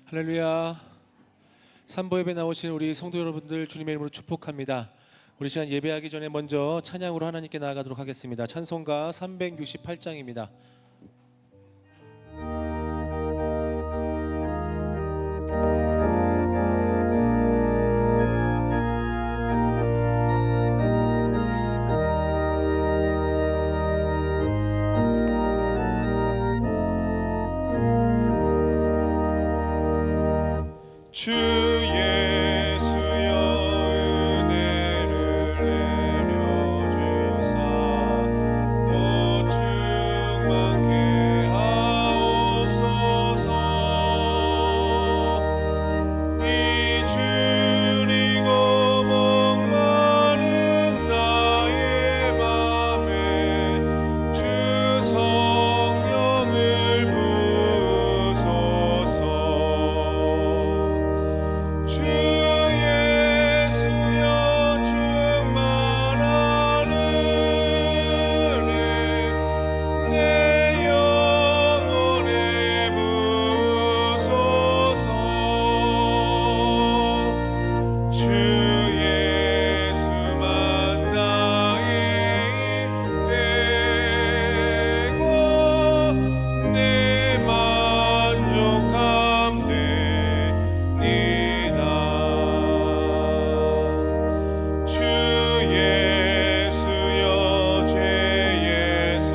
할렐루야. 삼보 예배 나오신 우리 성도 여러분들 주님의 이름으로 축복합니다. 우리 시간 예배하기 전에 먼저 찬양으로 하나님께 나아가도록 하겠습니다. 찬송가 368장입니다. 주 예수여 은혜를 내려주사 또 충만케 하옵소서. 이 주리고 목마른 나의 맘에 주 성령을 부으소서. 주 예수여 충만한 은혜 내 영혼에 부으소서. 주 예수만 나의 되고 내 만족함 되니다. 주 예수여 죄에서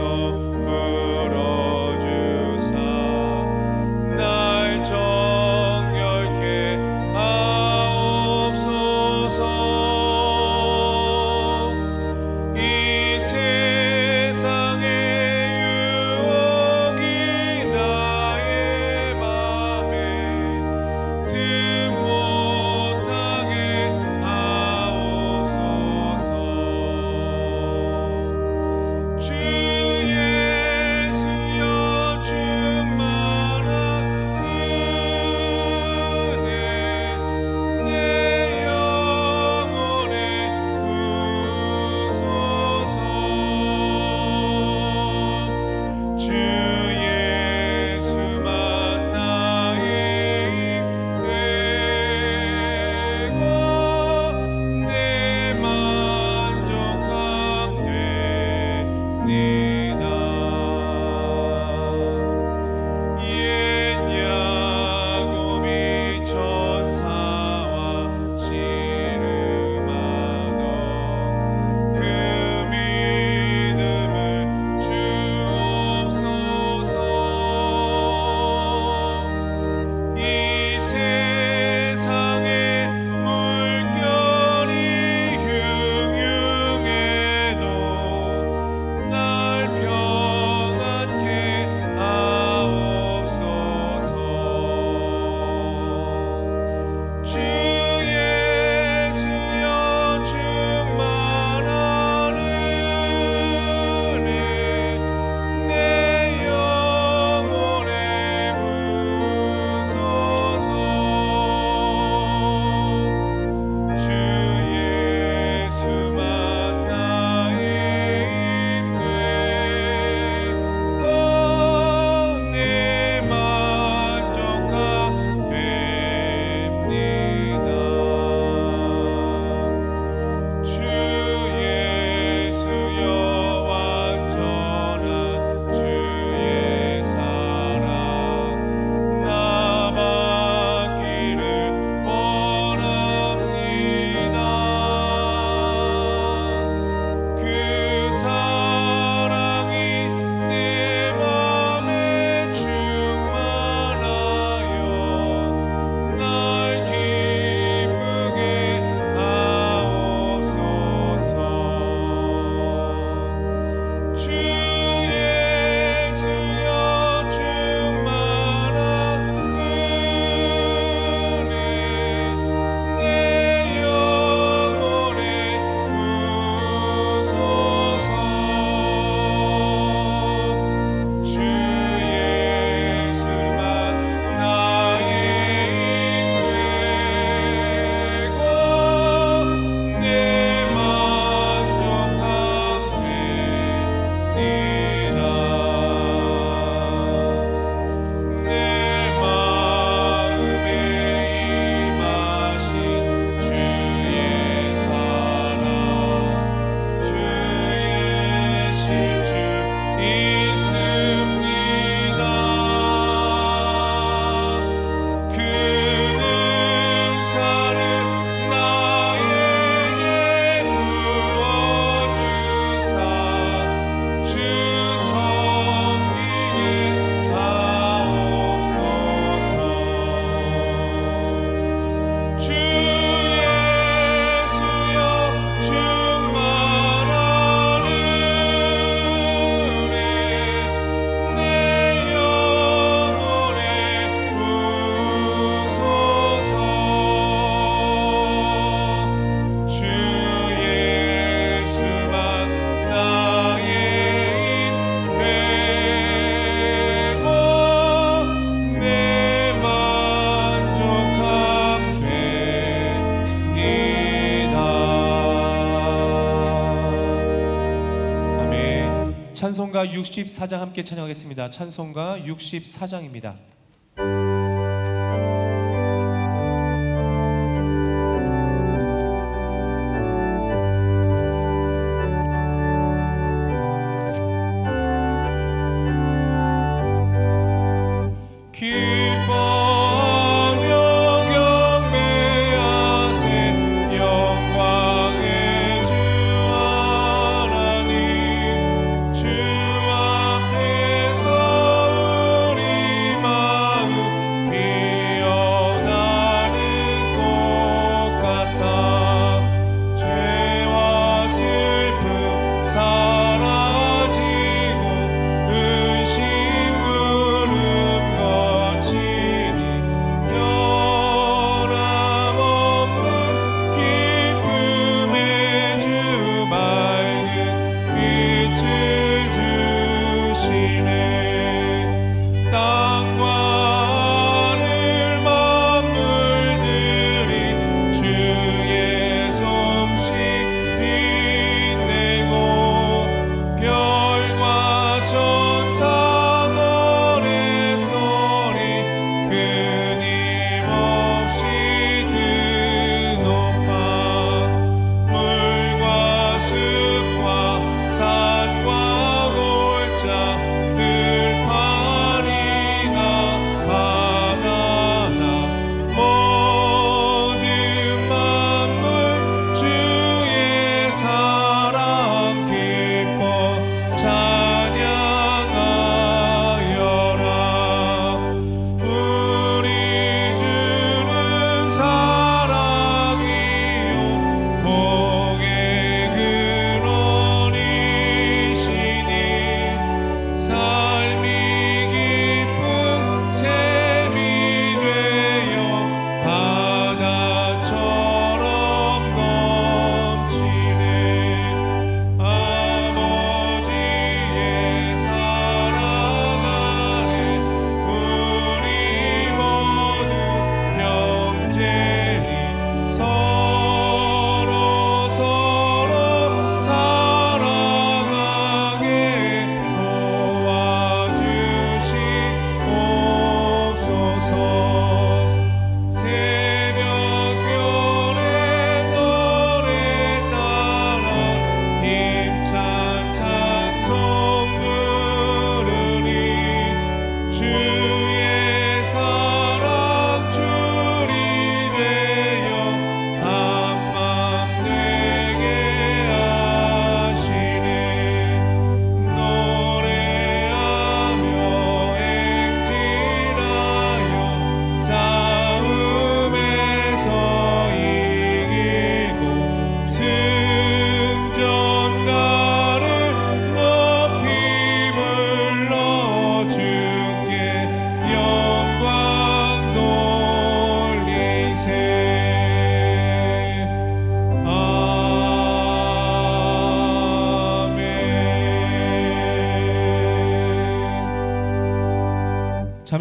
찬송가 64장 함께 찬양하겠습니다. 찬송가 64장입니다.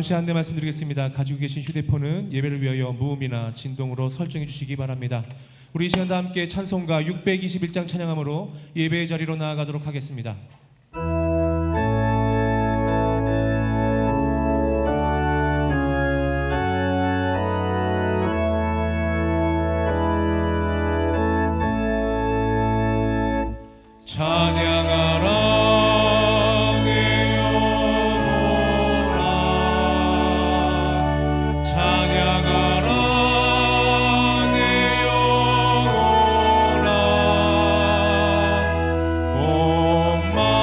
잠시 안내 말씀드리겠습니다. 가지고 계신 휴대폰은 예배를 위하여 무음이나 진동으로 설정해 주시기 바랍니다. 우리 이 시간 다 함께 찬송가 621장 찬양함으로 예배의 자리로 나아가도록 하겠습니다. 찬양하라 온 마음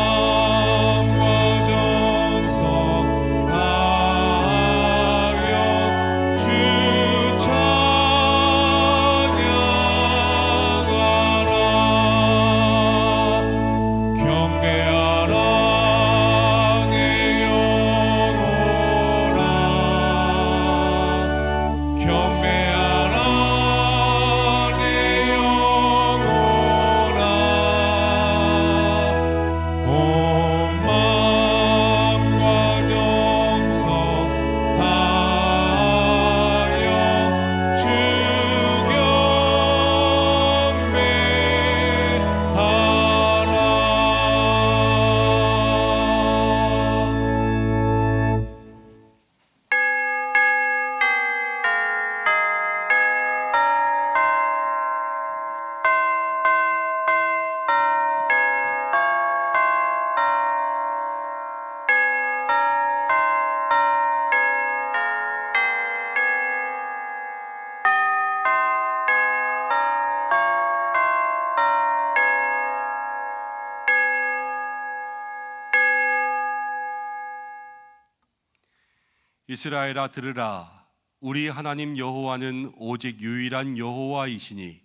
이스라엘아 들으라. 우리 하나님 여호와는 오직 유일한 여호와이시니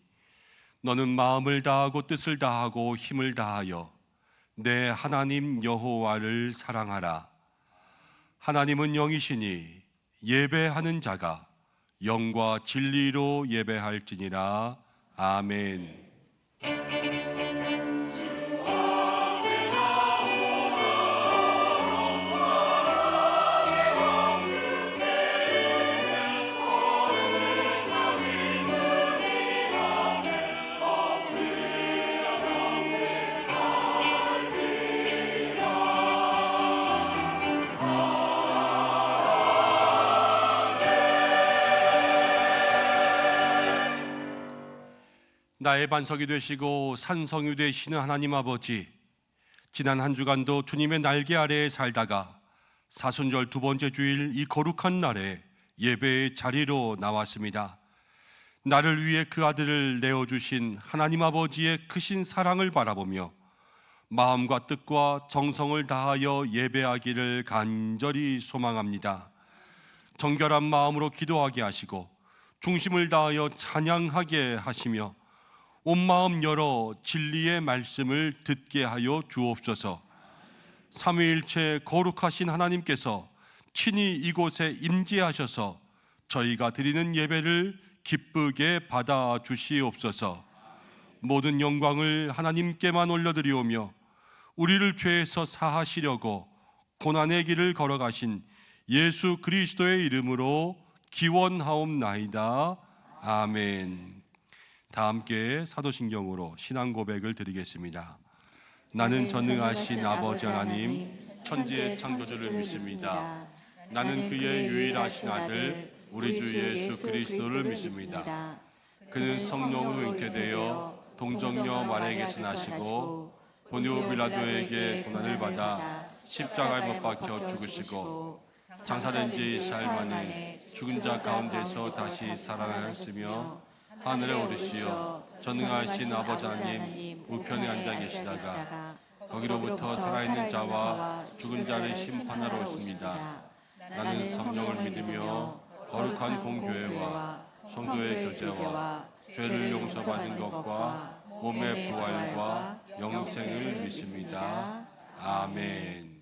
너는 마음을 다하고 뜻을 다하고 힘을 다하여 내 하나님 여호와를 사랑하라. 하나님은 영이시니 예배하는 자가 영과 진리로 예배할지니라. 아멘. 나의 반석이 되시고 산성이 되시는 하나님 아버지, 지난 한 주간도 주님의 날개 아래에 살다가 사순절 두 번째 주일 이 거룩한 날에 예배의 자리로 나왔습니다. 나를 위해 그 아들을 내어주신 하나님 아버지의 크신 사랑을 바라보며 마음과 뜻과 정성을 다하여 예배하기를 간절히 소망합니다. 정결한 마음으로 기도하게 하시고 중심을 다하여 찬양하게 하시며 온 마음 열어 진리의 말씀을 듣게 하여 주옵소서. 삼위일체 거룩하신 하나님께서 친히 이곳에 임재하셔서 저희가 드리는 예배를 기쁘게 받아 주시옵소서. 모든 영광을 하나님께만 올려드리오며 우리를 죄에서 사하시려고 고난의 길을 걸어가신 예수 그리스도의 이름으로 기원하옵나이다. 아멘. 다 함께 사도신경으로 신앙 고백을 드리겠습니다. 나는 전능하신 아버지 하나님 천지의 창조주를 믿습니다. 나는 그의 유일하신 아들 우리 주 예수 그리스도를 믿습니다. 그는 성령으로 잉태되어 동정녀 마리아에게서 나시고 본요 빌라도에게 고난을 받아 십자가에 못 박혀 죽으시고 장사된 지 사흘 만에 죽은 자 가운데서 다시 살아나셨으며 하늘에 오르시어 전능하신 아버지 하나님 우편에 앉아 계시다가 거기로부터 살아있는 자와 죽은 자를 심판하러 오십니다. 나는 성령을 믿으며 거룩한 공교회와 성도의 교제와 죄를 용서받는 것과 몸의 부활과 영생을 믿습니다. 아멘.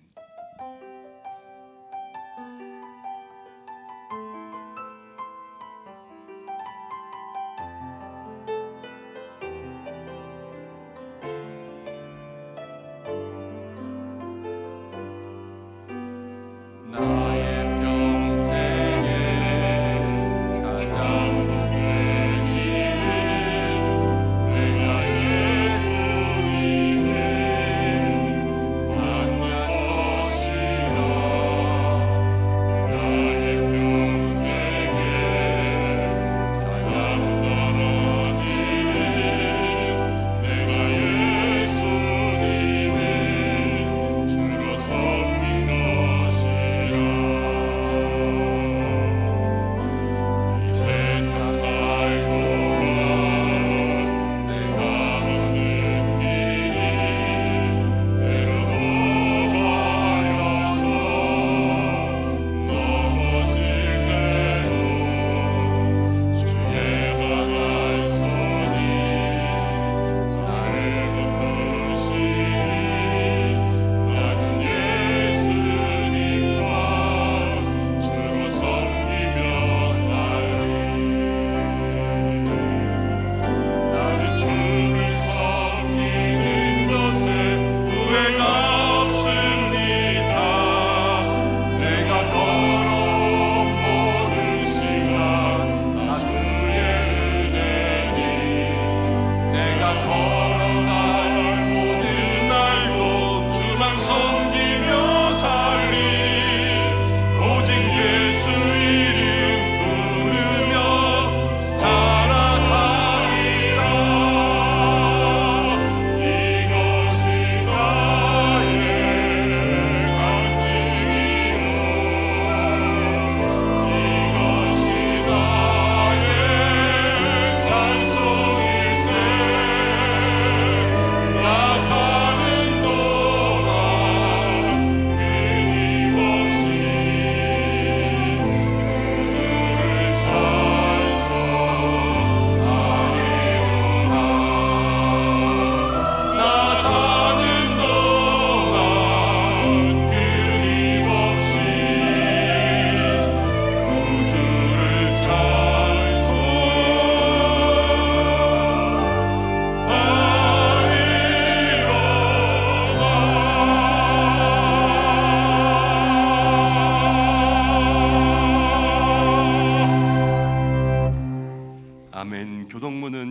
나의 평생에 가장 된 일은 내가 예수님을 만난 것이라. 나의 평생에 가장 큰 일은 내가 예수님을 주로 섬긴 것이라.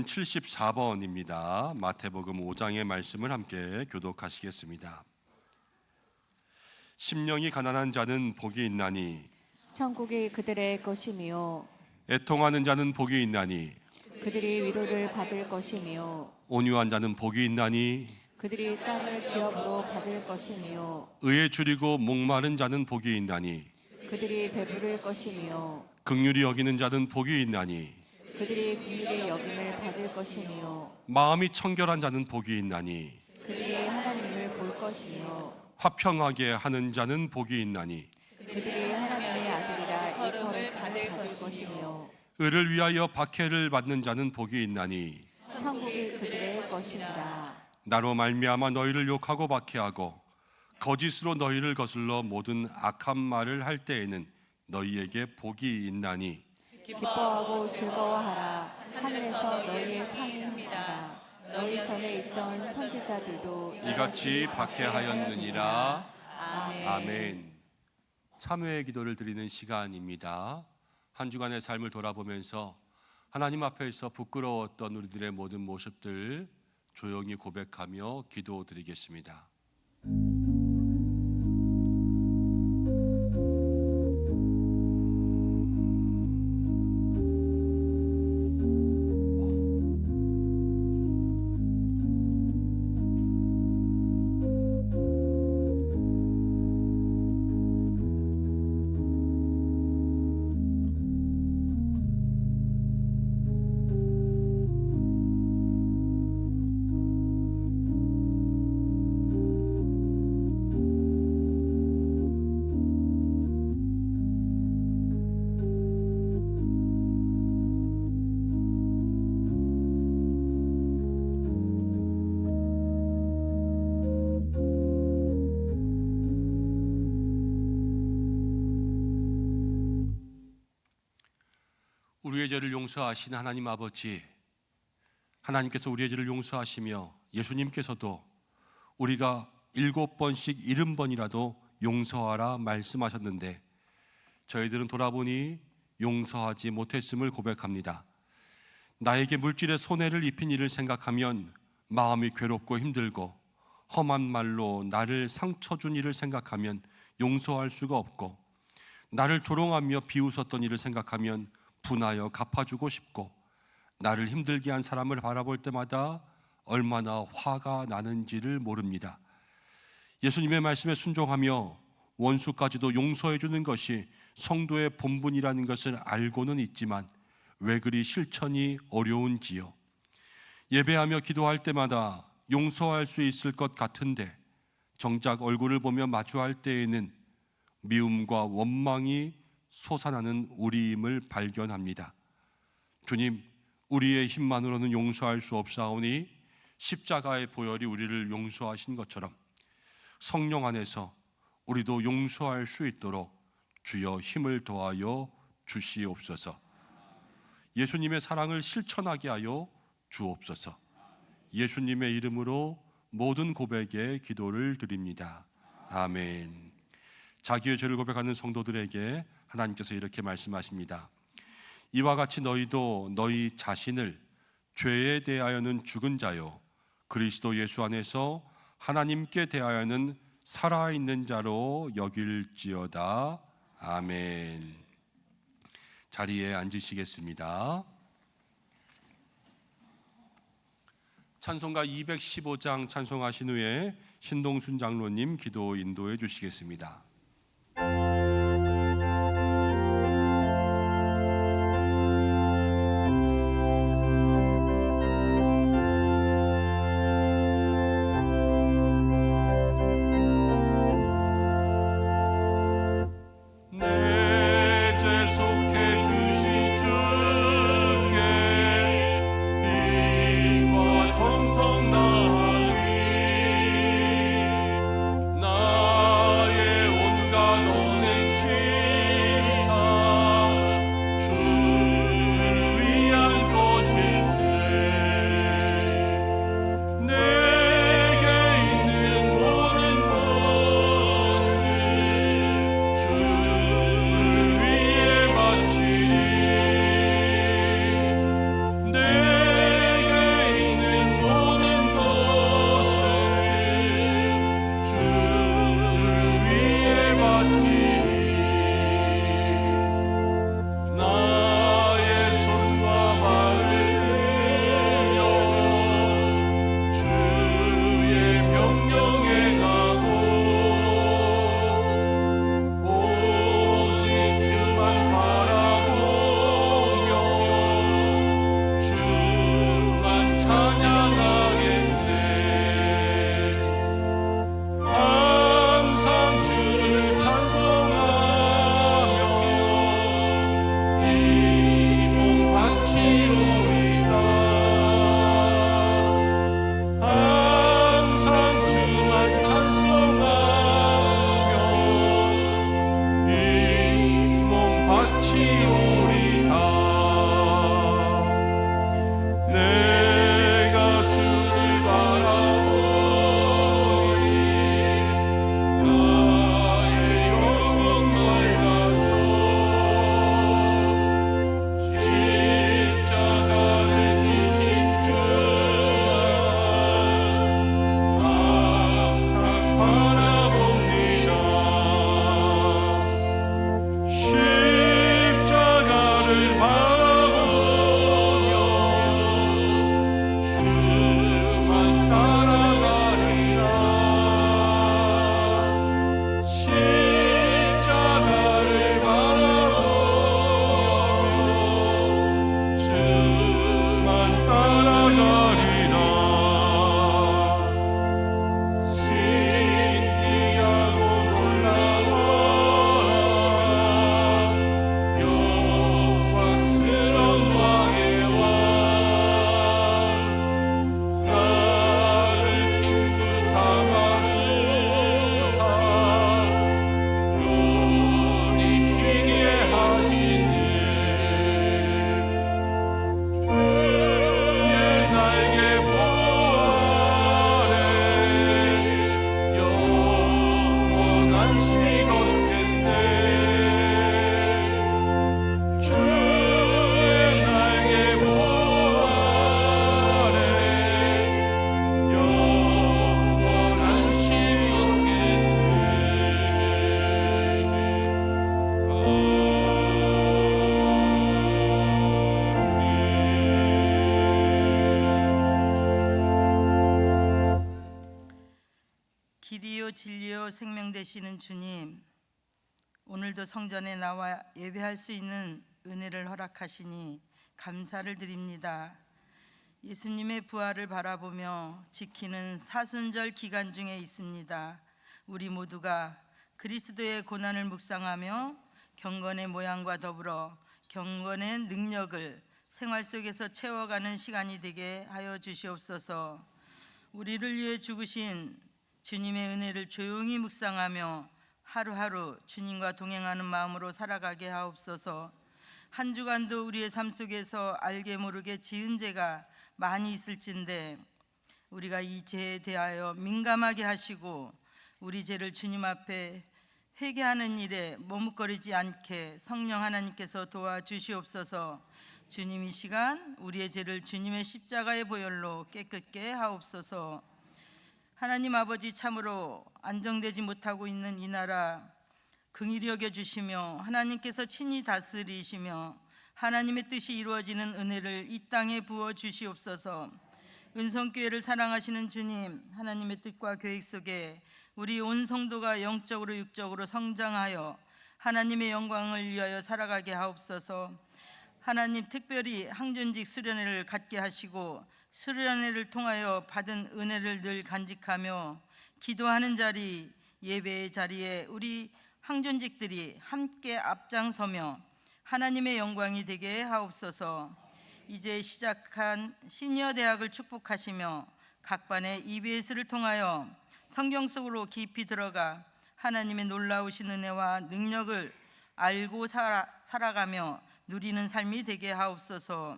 시편 74번입니다. 마태복음 5장의 말씀을 함께 교독하시겠습니다. 심령이 가난한 자는 복이 있나니 천국이 그들의 것이며 애통하는 자는 복이 있나니 그들이 위로를 받을 것이며 온유한 자는 복이 있나니 그들이 땅을 기업으로 받을 것이며 의에 줄이고 목마른 자는 복이 있나니 그들이 배부를 것이며 긍휼히 여기는 자는 복이 있나니 그들이 긍휼의 여김을 받을 것이며 마음이 청결한 자는 복이 있나니 그들이 하나님을 볼 것이며 화평하게 하는 자는 복이 있나니 그들이 하나님의 아들이라 이름을 받을 것이며 의를 위하여 박해를 받는 자는 복이 있나니 천국이 그들의 것이니라. 나로 말미암아 너희를 욕하고 박해하고 거짓으로 너희를 거슬러 모든 악한 말을 할 때에는 너희에게 복이 있나니 기뻐하고 즐거워하라. 하늘에서 너희의 상이 힘이라. 너희 전에 있던 선지자들도 이같이 박해하였느니라. 아멘. 아멘. 참회의 기도를 드리는 시간입니다. 한 주간의 삶을 돌아보면서 하나님 앞에서 부끄러웠던 우리들의 모든 모습들 조용히 고백하며 기도드리겠습니다. 우리의 죄를 용서하신 하나님 아버지, 하나님께서 우리의 죄를 용서하시며 예수님께서도 우리가 7번씩 70번이라도 용서하라 말씀하셨는데 저희들은 돌아보니 용서하지 못했음을 고백합니다. 나에게 물질의 손해를 입힌 일을 생각하면 마음이 괴롭고 힘들고 험한 말로 나를 상처 준 일을 생각하면 용서할 수가 없고 나를 조롱하며 비웃었던 일을 생각하면 분하여 갚아주고 싶고 나를 힘들게 한 사람을 바라볼 때마다 얼마나 화가 나는지를 모릅니다. 예수님의 말씀에 순종하며 원수까지도 용서해 주는 것이 성도의 본분이라는 것을 알고는 있지만 왜 그리 실천이 어려운지요. 예배하며 기도할 때마다 용서할 수 있을 것 같은데 정작 얼굴을 보며 마주할 때에는 미움과 원망이 솟아나는 우리임을 발견합니다. 주님, 우리의 힘만으로는 용서할 수 없사오니 십자가의 보혈이 우리를 용서하신 것처럼 성령 안에서 우리도 용서할 수 있도록 주여 힘을 더하여 주시옵소서. 예수님의 사랑을 실천하게 하여 주옵소서. 예수님의 이름으로 모든 고백에 기도를 드립니다. 아멘. 자기의 죄를 고백하는 성도들에게 하나님께서 이렇게 말씀하십니다. 이와 같이 너희도 너희 자신을 죄에 대하여는 죽은 자요 그리스도 예수 안에서 하나님께 대하여는 살아있는 자로 여길지어다. 아멘. 자리에 앉으시겠습니다. 찬송가 215장 찬송하신 후에 신동순 장로님 기도 인도해 주시겠습니다. 나의 온 되시는 주님, 오늘도 성전에 나와 예배할 수 있는 은혜를 허락하시니 감사를 드립니다. 예수님의 부활을 바라보며 지키는 사순절 기간 중에 있습니다. 우리 모두가 그리스도의 고난을 묵상하며 경건의 모양과 더불어 경건의 능력을 생활 속에서 채워가는 시간이 되게 하여 주시옵소서. 우리를 위해 죽으신 주님의 은혜를 조용히 묵상하며 하루하루 주님과 동행하는 마음으로 살아가게 하옵소서. 한 주간도 우리의 삶 속에서 알게 모르게 지은 죄가 많이 있을진데 우리가 이 죄에 대하여 민감하게 하시고 우리 죄를 주님 앞에 회개하는 일에 머뭇거리지 않게 성령 하나님께서 도와주시옵소서. 주님, 이 시간 우리의 죄를 주님의 십자가의 보혈로 깨끗게 하옵소서. 하나님 아버지, 참으로 안정되지 못하고 있는 이 나라 긍휼히 여겨주시며 하나님께서 친히 다스리시며 하나님의 뜻이 이루어지는 은혜를 이 땅에 부어주시옵소서. 은성교회를 사랑하시는 주님, 하나님의 뜻과 계획 속에 우리 온 성도가 영적으로 육적으로 성장하여 하나님의 영광을 위하여 살아가게 하옵소서. 하나님, 특별히 항전직 수련회를 갖게 하시고 수련회를 통하여 받은 은혜를 늘 간직하며 기도하는 자리, 예배의 자리에 우리 항전직들이 함께 앞장서며 하나님의 영광이 되게 하옵소서. 이제 시작한 시니어 대학을 축복하시며 각 반의 EBS를 통하여 성경 속으로 깊이 들어가 하나님의 놀라우신 은혜와 능력을 알고 살아가며 누리는 삶이 되게 하옵소서.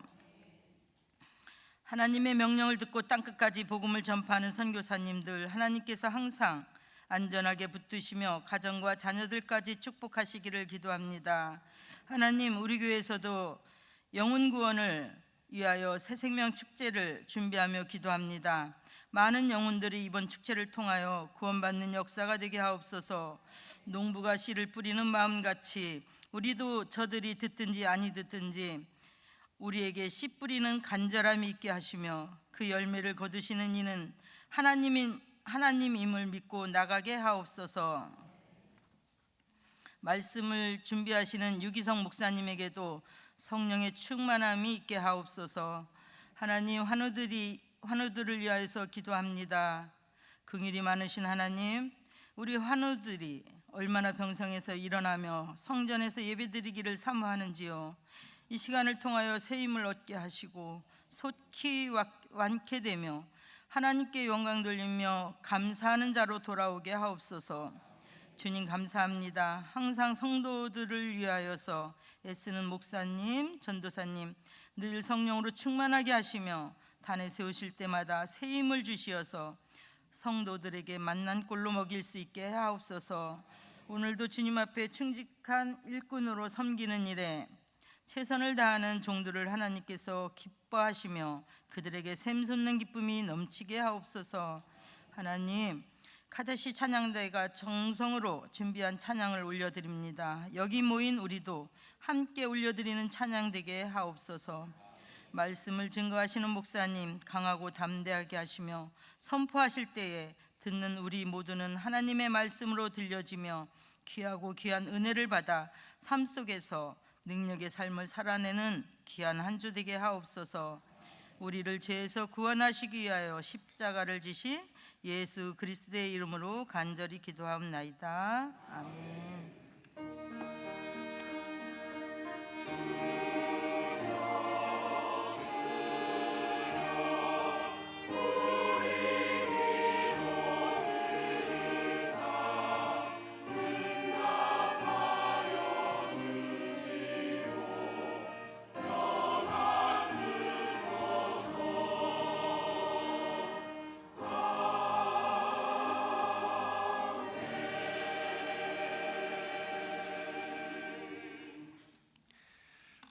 하나님의 명령을 듣고 땅끝까지 복음을 전파하는 선교사님들, 하나님께서 항상 안전하게 붙드시며 가정과 자녀들까지 축복하시기를 기도합니다. 하나님, 우리 교회에서도 영혼 구원을 위하여 새생명 축제를 준비하며 기도합니다. 많은 영혼들이 이번 축제를 통하여 구원받는 역사가 되게 하옵소서. 농부가 씨를 뿌리는 마음같이 우리도 저들이 듣든지 아니 듣든지 우리에게 씨 뿌리는 간절함이 있게 하시며 그 열매를 거두시는 이는 하나님임을 믿고 나가게 하옵소서. 말씀을 준비하시는 유기성 목사님에게도 성령의 충만함이 있게 하옵소서. 하나님, 환우들을 위하여서 기도합니다. 긍휼이 많으신 하나님, 우리 환우들이 얼마나 병성에서 일어나며 성전에서 예배드리기를 사모하는지요. 이 시간을 통하여 새 힘을 얻게 하시고 속히 완쾌되며 하나님께 영광 돌리며 감사하는 자로 돌아오게 하옵소서. 주님, 감사합니다. 항상 성도들을 위하여서 애쓰는 목사님, 전도사님 늘 성령으로 충만하게 하시며 단에 세우실 때마다 새 힘을 주시어서 성도들에게 만난 꼴로 먹일 수 있게 하옵소서. 오늘도 주님 앞에 충직한 일꾼으로 섬기는 일에 최선을 다하는 종들을 하나님께서 기뻐하시며 그들에게 샘솟는 기쁨이 넘치게 하옵소서. 하나님, 카데시 찬양대가 정성으로 준비한 찬양을 올려드립니다. 여기 모인 우리도 함께 올려드리는 찬양 되게 하옵소서. 말씀을 증거하시는 목사님 강하고 담대하게 하시며 선포하실 때에 듣는 우리 모두는 하나님의 말씀으로 들려지며 귀하고 귀한 은혜를 받아 삶 속에서 능력의 삶을 살아내는 귀한 한 주 되게 하옵소서. 우리를 죄에서 구원하시기 위하여 십자가를 지신 예수 그리스도의 이름으로 간절히 기도하옵나이다. 아멘.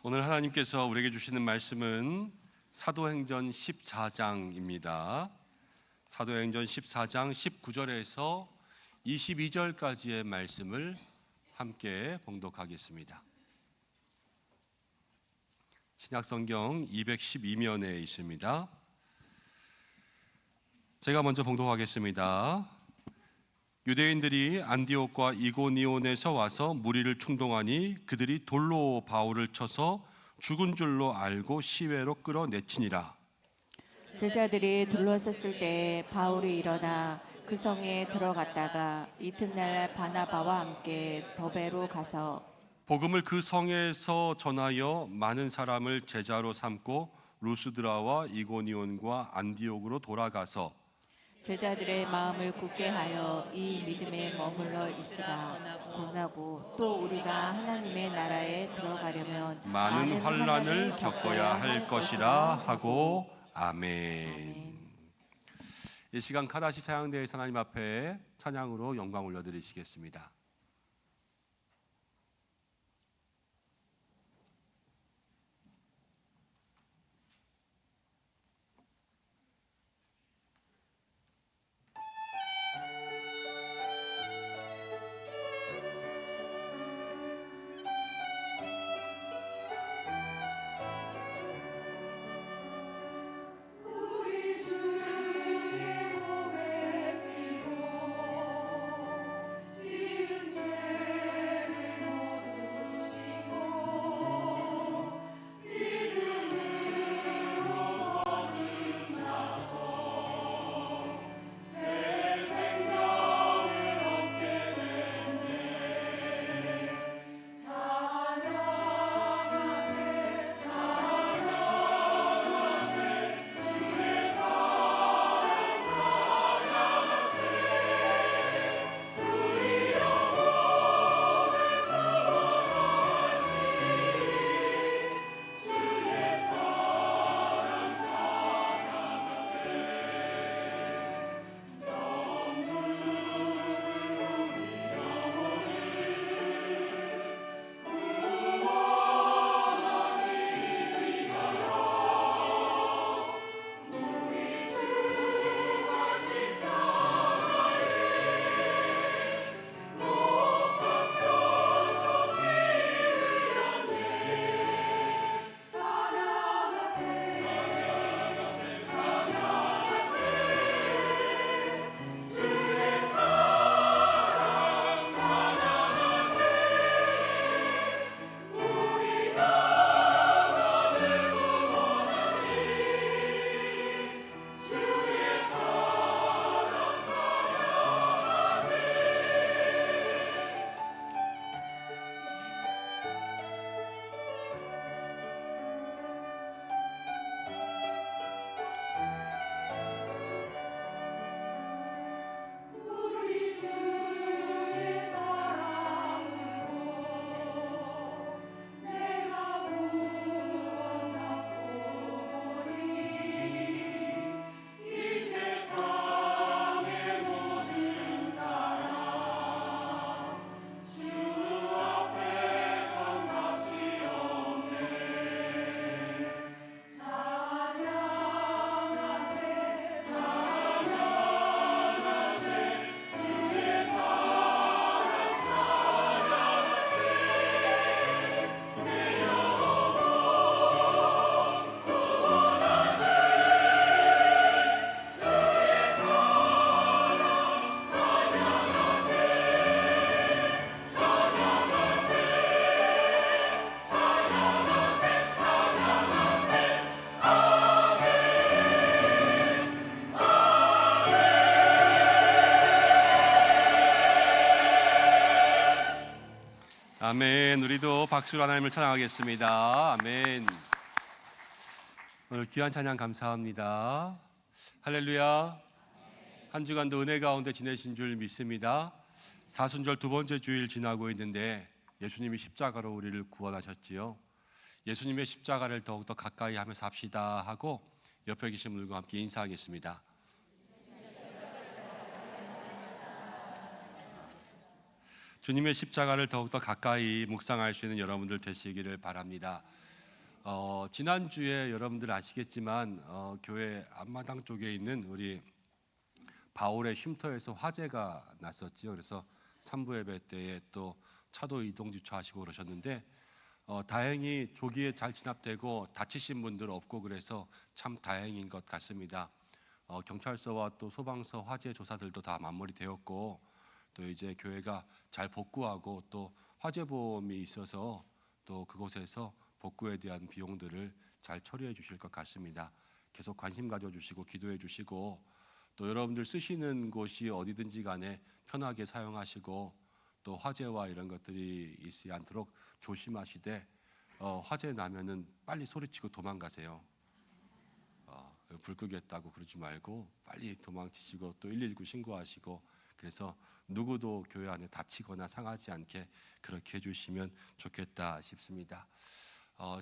오늘 하나님께서 우리에게 주시는 말씀은 사도행전 14장입니다. 사도행전 14장 19절에서 22절까지의 말씀을 함께 봉독하겠습니다. 신약성경 212면에 있습니다. 제가 먼저 봉독하겠습니다. 유대인들이 안디옥과 이고니온에서 와서 무리를 충동하니 그들이 돌로 바울을 쳐서 죽은 줄로 알고 시외로 끌어내치니라. 제자들이 둘러섰을 때 바울이 일어나 그 성에 들어갔다가 이튿날 바나바와 함께 더베로 가서 복음을 그 성에서 전하여 많은 사람을 제자로 삼고 루스드라와 이고니온과 안디옥으로 돌아가서 제자들의 마음을 굳게 하여 이 믿음에 머물러 있으라 권하고 또 우리가 하나님의 나라에 들어가려면 많은 환난을 겪어야 할 것이라 하고 아멘. 이 시간 카다시 찬양대에서 하나님 앞에 찬양으로 영광 올려드리시겠습니다. 아멘. 우리도 박수로 하나님을 찬양하겠습니다. 아멘. 오늘 귀한 찬양 감사합니다. 할렐루야. 한 주간도 은혜 가운데 지내신 줄 믿습니다. 사순절 두 번째 주일 지나고 있는데 예수님이 십자가로 우리를 구원하셨지요. 예수님의 십자가를 더욱더 가까이 하며 삽시다 하고 옆에 계신 분들과 함께 인사하겠습니다. 주님의 십자가를 더욱더 가까이 묵상할 수 있는 여러분들 되시기를 바랍니다. 지난주에 여러분들 아시겠지만 교회 앞마당 쪽에 있는 우리 바울의 쉼터에서 화재가 났었지요. 그래서 3부 예배 때에 또 차도 이동 주차하시고 그러셨는데 다행히 조기에 잘 진압되고 다치신 분들 없고 그래서 참 다행인 것 같습니다. 경찰서와 또 소방서 화재 조사들도 다 마무리되었고 또 이제 교회가 잘 복구하고 또 화재보험이 있어서 또 그곳에서 복구에 대한 비용들을 잘 처리해 주실 것 같습니다. 계속 관심 가져주시고 기도해 주시고 또 여러분들 쓰시는 곳이 어디든지 간에 편하게 사용하시고 또 화재와 이런 것들이 있지 않도록 조심하시되 화재 나면은 빨리 소리치고 도망가세요. 불 끄겠다고 그러지 말고 빨리 도망치시고 또 119 신고하시고 그래서 누구도 교회 안에 다치거나 상하지 않게 그렇게 해주시면 좋겠다 싶습니다.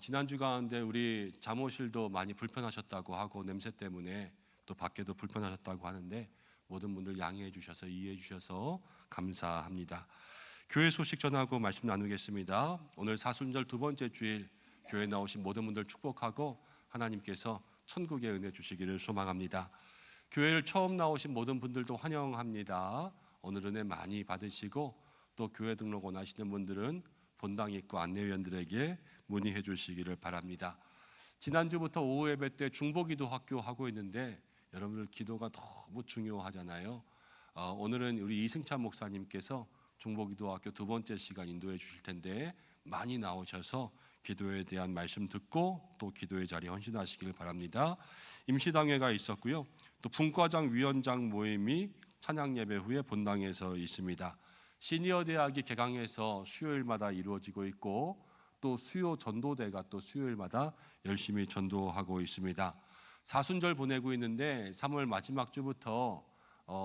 지난주 가운데 우리 잠옷실도 많이 불편하셨다고 하고 냄새 때문에 또 밖에도 불편하셨다고 하는데 모든 분들 양해해 주셔서 이해해 주셔서 감사합니다. 교회 소식 전하고 말씀 나누겠습니다. 오늘 사순절 두 번째 주일 교회 나오신 모든 분들 축복하고 하나님께서 천국의 은혜 주시기를 소망합니다. 교회를 처음 나오신 모든 분들도 환영합니다. 오늘 은혜 많이 받으시고 또 교회 등록 원하시는 분들은 본당 입구 안내위원들에게 문의해 주시기를 바랍니다. 지난주부터 오후 예배 때 중보기도 학교 하고 있는데 여러분들 기도가 너무 중요하잖아요. 오늘은 우리 이승찬 목사님께서 중보기도 학교 두 번째 시간 인도해 주실 텐데 많이 나오셔서 기도에 대한 말씀 듣고 또 기도의 자리에 헌신하시길 바랍니다. 임시당회가 있었고요. 또 분과장 위원장 모임이 찬양 예배 후에 본당에서 있습니다. 시니어 대학이 개강해서 수요일마다 이루어지고 있고 또 수요 전도대가 또 수요일마다 열심히 전도하고 있습니다. 사순절 보내고 있는데 3월 마지막 주부터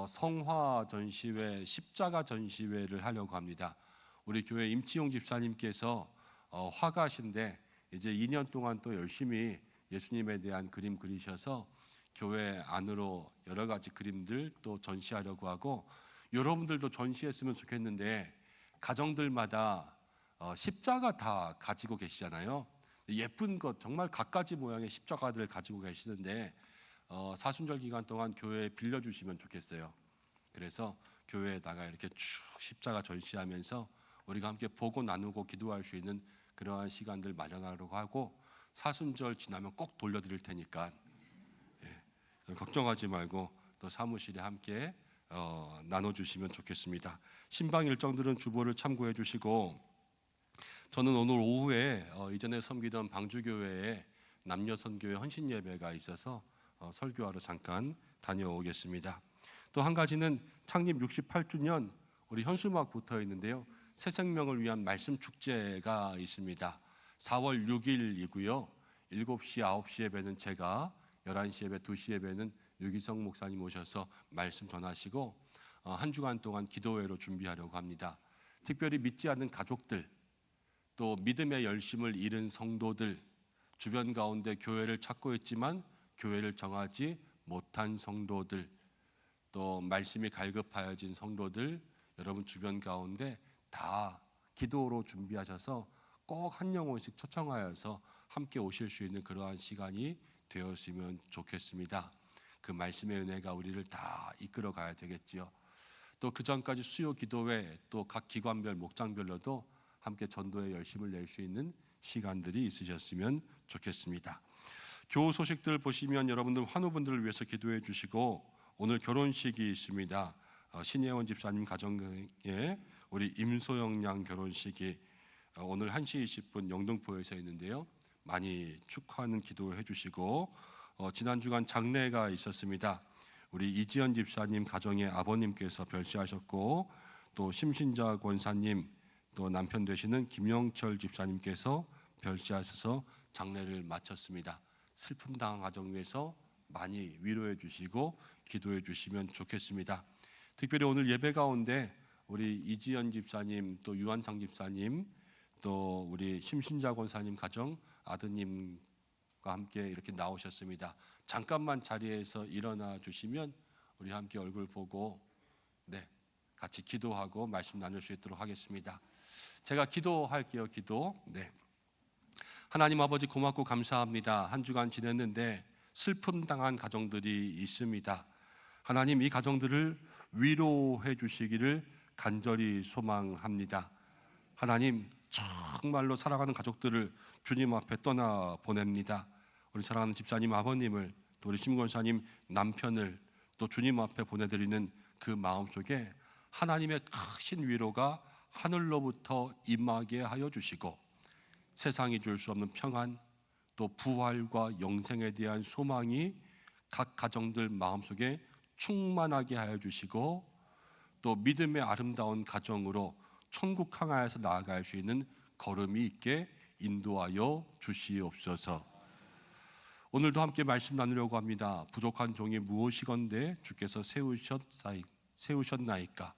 성화 전시회, 십자가 전시회를 하려고 합니다. 우리 교회 임치용 집사님께서 화가신데 이제 2년 동안 또 열심히 예수님에 대한 그림 그리셔서 교회 안으로 여러 가지 그림들 또 전시하려고 하고 여러분들도 전시했으면 좋겠는데 가정들마다 십자가 다 가지고 계시잖아요. 예쁜 것 정말 갖가지 모양의 십자가들을 가지고 계시는데 사순절 기간 동안 교회에 빌려주시면 좋겠어요. 그래서 교회에다가 이렇게 쭉 십자가 전시하면서 우리가 함께 보고 나누고 기도할 수 있는 그러한 시간들 마련하려고 하고 사순절 지나면 꼭 돌려드릴 테니까 걱정하지 말고 또 사무실에 함께 나눠주시면 좋겠습니다. 신방 일정들은 주보를 참고해 주시고 저는 오늘 오후에 이전에 섬기던 방주교회에 남녀선교회 헌신 예배가 있어서 설교하러 잠깐 다녀오겠습니다. 또 한 가지는 창립 68주년 우리 현수막 붙어 있는데요. 새 생명을 위한 말씀 축제가 있습니다. 4월 6일이고요. 7시, 9시 예배는 제가 11시 예배, 2시 예배는 유기성 목사님 오셔서 말씀 전하시고 한 주간 동안 기도회로 준비하려고 합니다. 특별히 믿지 않는 가족들 또 믿음의 열심을 잃은 성도들 주변 가운데 교회를 찾고 있지만 교회를 정하지 못한 성도들 또 말씀이 갈급하여진 성도들 여러분 주변 가운데 다 기도로 준비하셔서 꼭 한 영혼씩 초청하여서 함께 오실 수 있는 그러한 시간이 되었으면 좋겠습니다. 그 말씀의 은혜가 우리를 다 이끌어 가야 되겠지요. 또 그 전까지 수요 기도회 또 각 기관별 목장별로도 함께 전도에 열심을 낼 수 있는 시간들이 있으셨으면 좋겠습니다. 교우 소식들 보시면 여러분들 환우분들을 위해서 기도해 주시고 오늘 결혼식이 있습니다. 신예원 집사님 가정에 우리 임소영 양 결혼식이 오늘 1시 20분 영등포에서 있는데요. 많이 축하하는 기도해 주시고 지난 주간 장례가 있었습니다. 우리 이지연 집사님 가정의 아버님께서 별세하셨고 또 심신자 권사님 또 남편 되시는 김영철 집사님께서 별세하셔서 장례를 마쳤습니다. 슬픔 당한 가정 위해서 많이 위로해 주시고 기도해 주시면 좋겠습니다. 특별히 오늘 예배 가운데 우리 이지연 집사님 또 유한창 집사님 또 우리 심신자 권사님 가정 아드님과 함께 이렇게 나오셨습니다. 잠깐만 자리에서 일어나 주시면 우리 함께 얼굴 보고 같이 기도하고 말씀 나눌 수 있도록 하겠습니다. 제가 기도할게요. 기도. 하나님 아버지 고맙고 감사합니다. 한 주간 지냈는데 슬픔 당한 가정들이 있습니다. 하나님 이 가정들을 위로해 주시기를 간절히 소망합니다. 하나님 정말로 사랑하는 가족들을 주님 앞에 떠나 보냅니다. 우리 사랑하는 집사님 아버님을 또 우리 심권사님 남편을 또 주님 앞에 보내드리는 그 마음 속에 하나님의 크신 위로가 하늘로부터 임하게 하여 주시고 세상이 줄 수 없는 평안, 또 부활과 영생에 대한 소망이 각 가정들 마음속에 충만하게 하여 주시고, 또 믿음의 아름다운 가정으로 천국 향하여서 나아갈 수 있는 걸음이 있게 인도하여 주시옵소서. 오늘도 함께 말씀 나누려고 합니다. 부족한 종이 무엇이건대 주께서 세우셨나이까.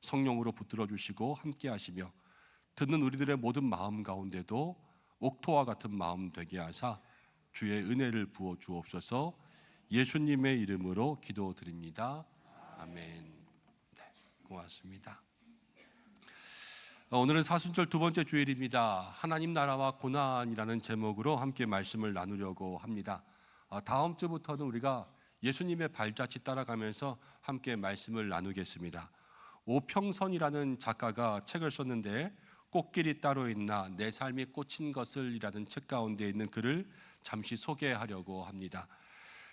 성령으로 붙들어 주시고 함께 하시며 듣는 우리들의 모든 마음 가운데도 옥토와 같은 마음 되게 하사 주의 은혜를 부어 주옵소서. 예수님의 이름으로 기도드립니다. 아멘. 네, 고맙습니다. 오늘은 사순절 두 번째 주일입니다. 하나님 나라와 고난이라는 제목으로 함께 말씀을 나누려고 합니다. 다음 주부터는 우리가 예수님의 발자취 따라가면서 함께 말씀을 나누겠습니다. 오평선이라는 작가가 책을 썼는데 꽃길이 따로 있나 내 삶이 꽂힌 것을 이라는 책 가운데 있는 글을 잠시 소개하려고 합니다.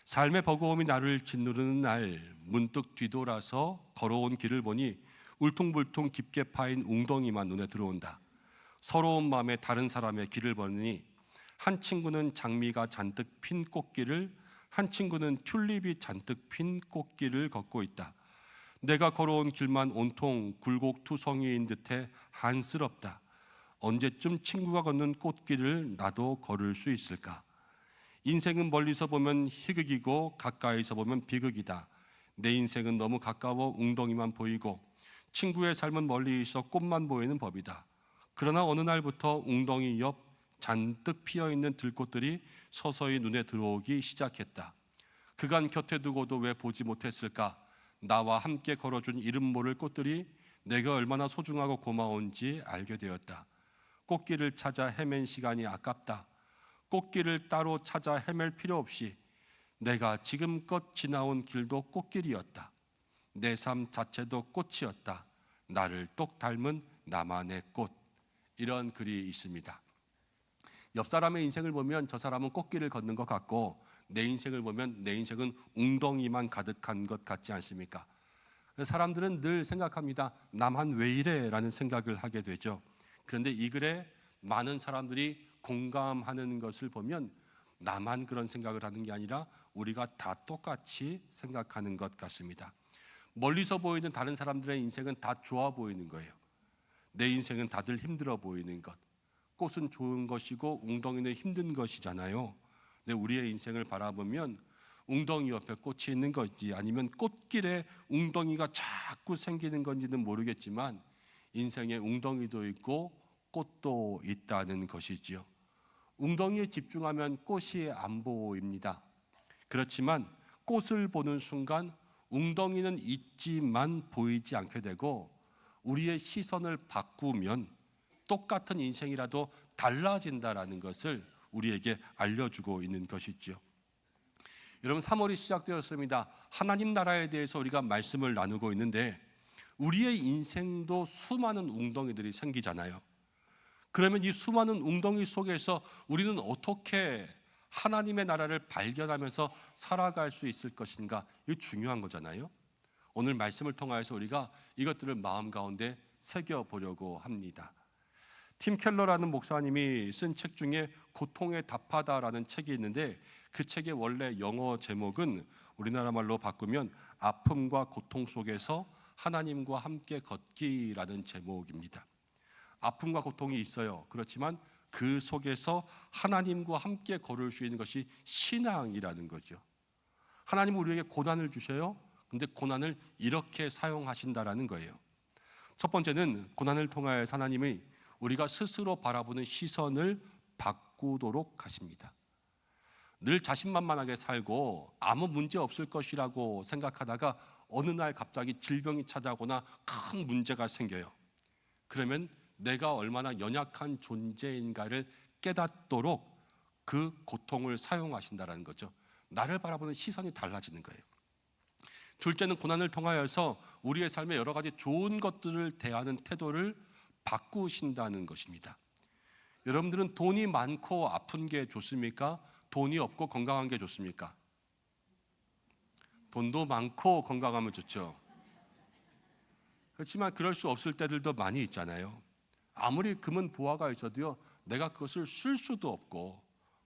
삶의 버거움이 나를 짓누르는 날 문득 뒤돌아서 걸어온 길을 보니 울퉁불퉁 깊게 파인 웅덩이만 눈에 들어온다. 서러운 마음에 다른 사람의 길을 보니 한 친구는 장미가 잔뜩 핀 꽃길을, 한 친구는 튤립이 잔뜩 핀 꽃길을 걷고 있다. 내가 걸어온 길만 온통 굴곡투성이인 듯해 한스럽다. 언제쯤 친구가 걷는 꽃길을 나도 걸을 수 있을까? 인생은 멀리서 보면 희극이고 가까이서 보면 비극이다. 내 인생은 너무 가까워 웅덩이만 보이고 친구의 삶은 멀리 있어 꽃만 보이는 법이다. 그러나 어느 날부터 웅덩이 옆 잔뜩 피어있는 들꽃들이 서서히 눈에 들어오기 시작했다. 그간 곁에 두고도 왜 보지 못했을까? 나와 함께 걸어준 이름 모를 꽃들이 내가 얼마나 소중하고 고마운지 알게 되었다. 꽃길을 찾아 헤맨 시간이 아깝다. 꽃길을 따로 찾아 헤맬 필요 없이 내가 지금껏 지나온 길도 꽃길이었다. 내 삶 자체도 꽃이었다. 나를 똑 닮은 나만의 꽃. 이런 글이 있습니다. 옆 사람의 인생을 보면 저 사람은 꽃길을 걷는 것 같고 내 인생을 보면 내 인생은 웅덩이만 가득한 것 같지 않습니까? 사람들은 늘 생각합니다. 나만 왜 이래? 라는 생각을 하게 되죠. 그런데 이 글에 많은 사람들이 공감하는 것을 보면 나만 그런 생각을 하는 게 아니라 우리가 다 똑같이 생각하는 것 같습니다. 멀리서 보이는 다른 사람들의 인생은 다 좋아 보이는 거예요. 내 인생은 다들 힘들어 보이는 것. 꽃은 좋은 것이고 웅덩이는 힘든 것이잖아요. 근데 우리의 인생을 바라보면 웅덩이 옆에 꽃이 있는 건지 아니면 꽃길에 웅덩이가 자꾸 생기는 건지는 모르겠지만 인생에 웅덩이도 있고 꽃도 있다는 것이지요. 웅덩이에 집중하면 꽃이 안 보입니다. 그렇지만 꽃을 보는 순간 웅덩이는 있지만 보이지 않게 되고 우리의 시선을 바꾸면 똑같은 인생이라도 달라진다라는 것을 우리에게 알려주고 있는 것이죠. 여러분 3월이 시작되었습니다. 하나님 나라에 대해서 우리가 말씀을 나누고 있는데 우리의 인생도 수많은 웅덩이들이 생기잖아요. 그러면 이 수많은 웅덩이 속에서 우리는 어떻게 하나님의 나라를 발견하면서 살아갈 수 있을 것인가? 이거 중요한 거잖아요. 오늘 말씀을 통하여서 우리가 이것들을 마음 가운데 새겨보려고 합니다. 팀 켈러라는 목사님이 쓴 책 중에 고통에 답하다라는 책이 있는데 그 책의 원래 영어 제목은 우리나라 말로 바꾸면 아픔과 고통 속에서 하나님과 함께 걷기라는 제목입니다. 아픔과 고통이 있어요. 그렇지만 그 속에서 하나님과 함께 걸을 수 있는 것이 신앙이라는 거죠. 하나님은 우리에게 고난을 주셔요. 근데 고난을 이렇게 사용하신다라는 거예요. 첫 번째는 고난을 통하여 하나님이 우리가 스스로 바라보는 시선을 바꾸도록 하십니다. 늘 자신만만하게 살고 아무 문제 없을 것이라고 생각하다가 어느 날 갑자기 질병이 찾아오거나 큰 문제가 생겨요. 그러면 내가 얼마나 연약한 존재인가를 깨닫도록 그 고통을 사용하신다는 거죠. 나를 바라보는 시선이 달라지는 거예요. 둘째는 고난을 통하여서 우리의 삶에 여러 가지 좋은 것들을 대하는 태도를 바꾸신다는 것입니다. 여러분들은 돈이 많고 아픈 게 좋습니까? 돈이 없고 건강한 게 좋습니까? 돈도 많고 건강하면 좋죠. 그렇지만 그럴 수 없을 때들도 많이 있잖아요. 아무리 금은 보화가 있어도요, 내가 그것을 쓸 수도 없고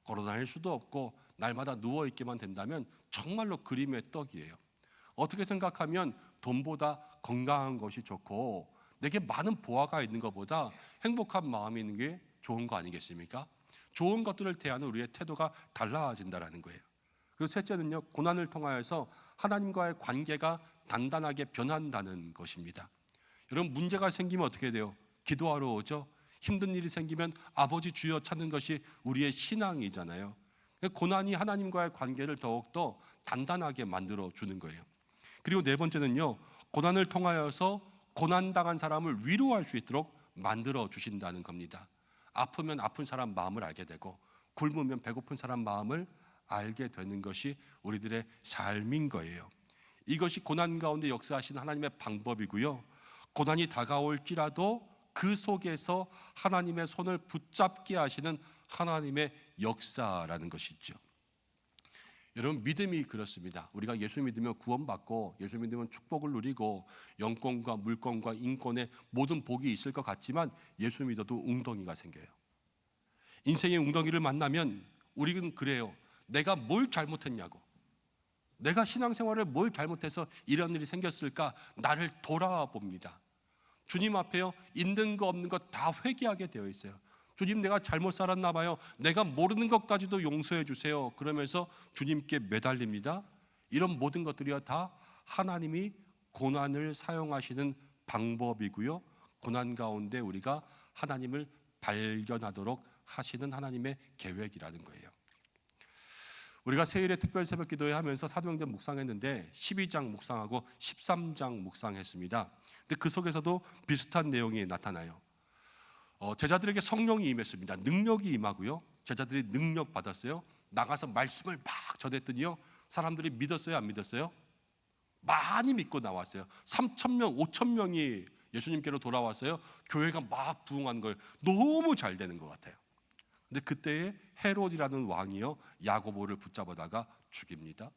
걸어 다닐 수도 없고 날마다 누워 있기만 된다면 정말로 그림의 떡이에요. 어떻게 생각하면 돈보다 건강한 것이 좋고 내게 많은 보화가 있는 것보다 행복한 마음이 있는 게 좋은 거 아니겠습니까? 좋은 것들을 대하는 우리의 태도가 달라진다는 거예요. 그리고 셋째는요, 고난을 통하여서 하나님과의 관계가 단단하게 변한다는 것입니다. 여러분, 문제가 생기면 어떻게 돼요? 기도하러 오죠. 힘든 일이 생기면 아버지 주여 찾는 것이 우리의 신앙이잖아요. 고난이 하나님과의 관계를 더욱더 단단하게 만들어 주는 거예요. 그리고 네 번째는요, 고난을 통하여서 고난당한 사람을 위로할 수 있도록 만들어 주신다는 겁니다. 아프면 아픈 사람 마음을 알게 되고 굶으면 배고픈 사람 마음을 알게 되는 것이 우리들의 삶인 거예요. 이것이 고난 가운데 역사하신 하나님의 방법이고요, 고난이 다가올지라도 그 속에서 하나님의 손을 붙잡게 하시는 하나님의 역사라는 것이죠. 여러분, 믿음이 그렇습니다. 우리가 예수 믿으면 구원받고 예수 믿으면 축복을 누리고 영권과 물권과 인권의 모든 복이 있을 것 같지만 예수 믿어도 웅덩이가 생겨요. 인생의 웅덩이를 만나면 우리는 그래요. 내가 뭘 잘못했냐고, 내가 신앙생활을 뭘 잘못해서 이런 일이 생겼을까, 나를 돌아봅니다. 주님 앞에요, 있는 거 없는 거 다 회개하게 되어 있어요. 주님, 내가 잘못 살았나 봐요. 내가 모르는 것까지도 용서해 주세요. 그러면서 주님께 매달립니다. 이런 모든 것들이요, 다 하나님이 고난을 사용하시는 방법이고요, 고난 가운데 우리가 하나님을 발견하도록 하시는 하나님의 계획이라는 거예요. 우리가 세일의 특별 새벽 기도회 하면서 사도행전 묵상했는데 12장 묵상하고 13장 묵상했습니다. 근데 그 속에서도 비슷한 내용이 나타나요. 제자들에게 성령이 임했습니다. 능력이 임하고요, 제자들이 능력 받았어요. 나가서 말씀을 막 전했더니요, 사람들이 믿었어요, 안 믿었어요? 많이 믿고 나왔어요. 3,000명, 5,000명이 예수님께로 돌아왔어요. 교회가 막 부흥하는 거예요. 너무 잘 되는 것 같아요. 근데 그때에 헤롯이라는 왕이요, 야고보를 붙잡아다가 죽입니다.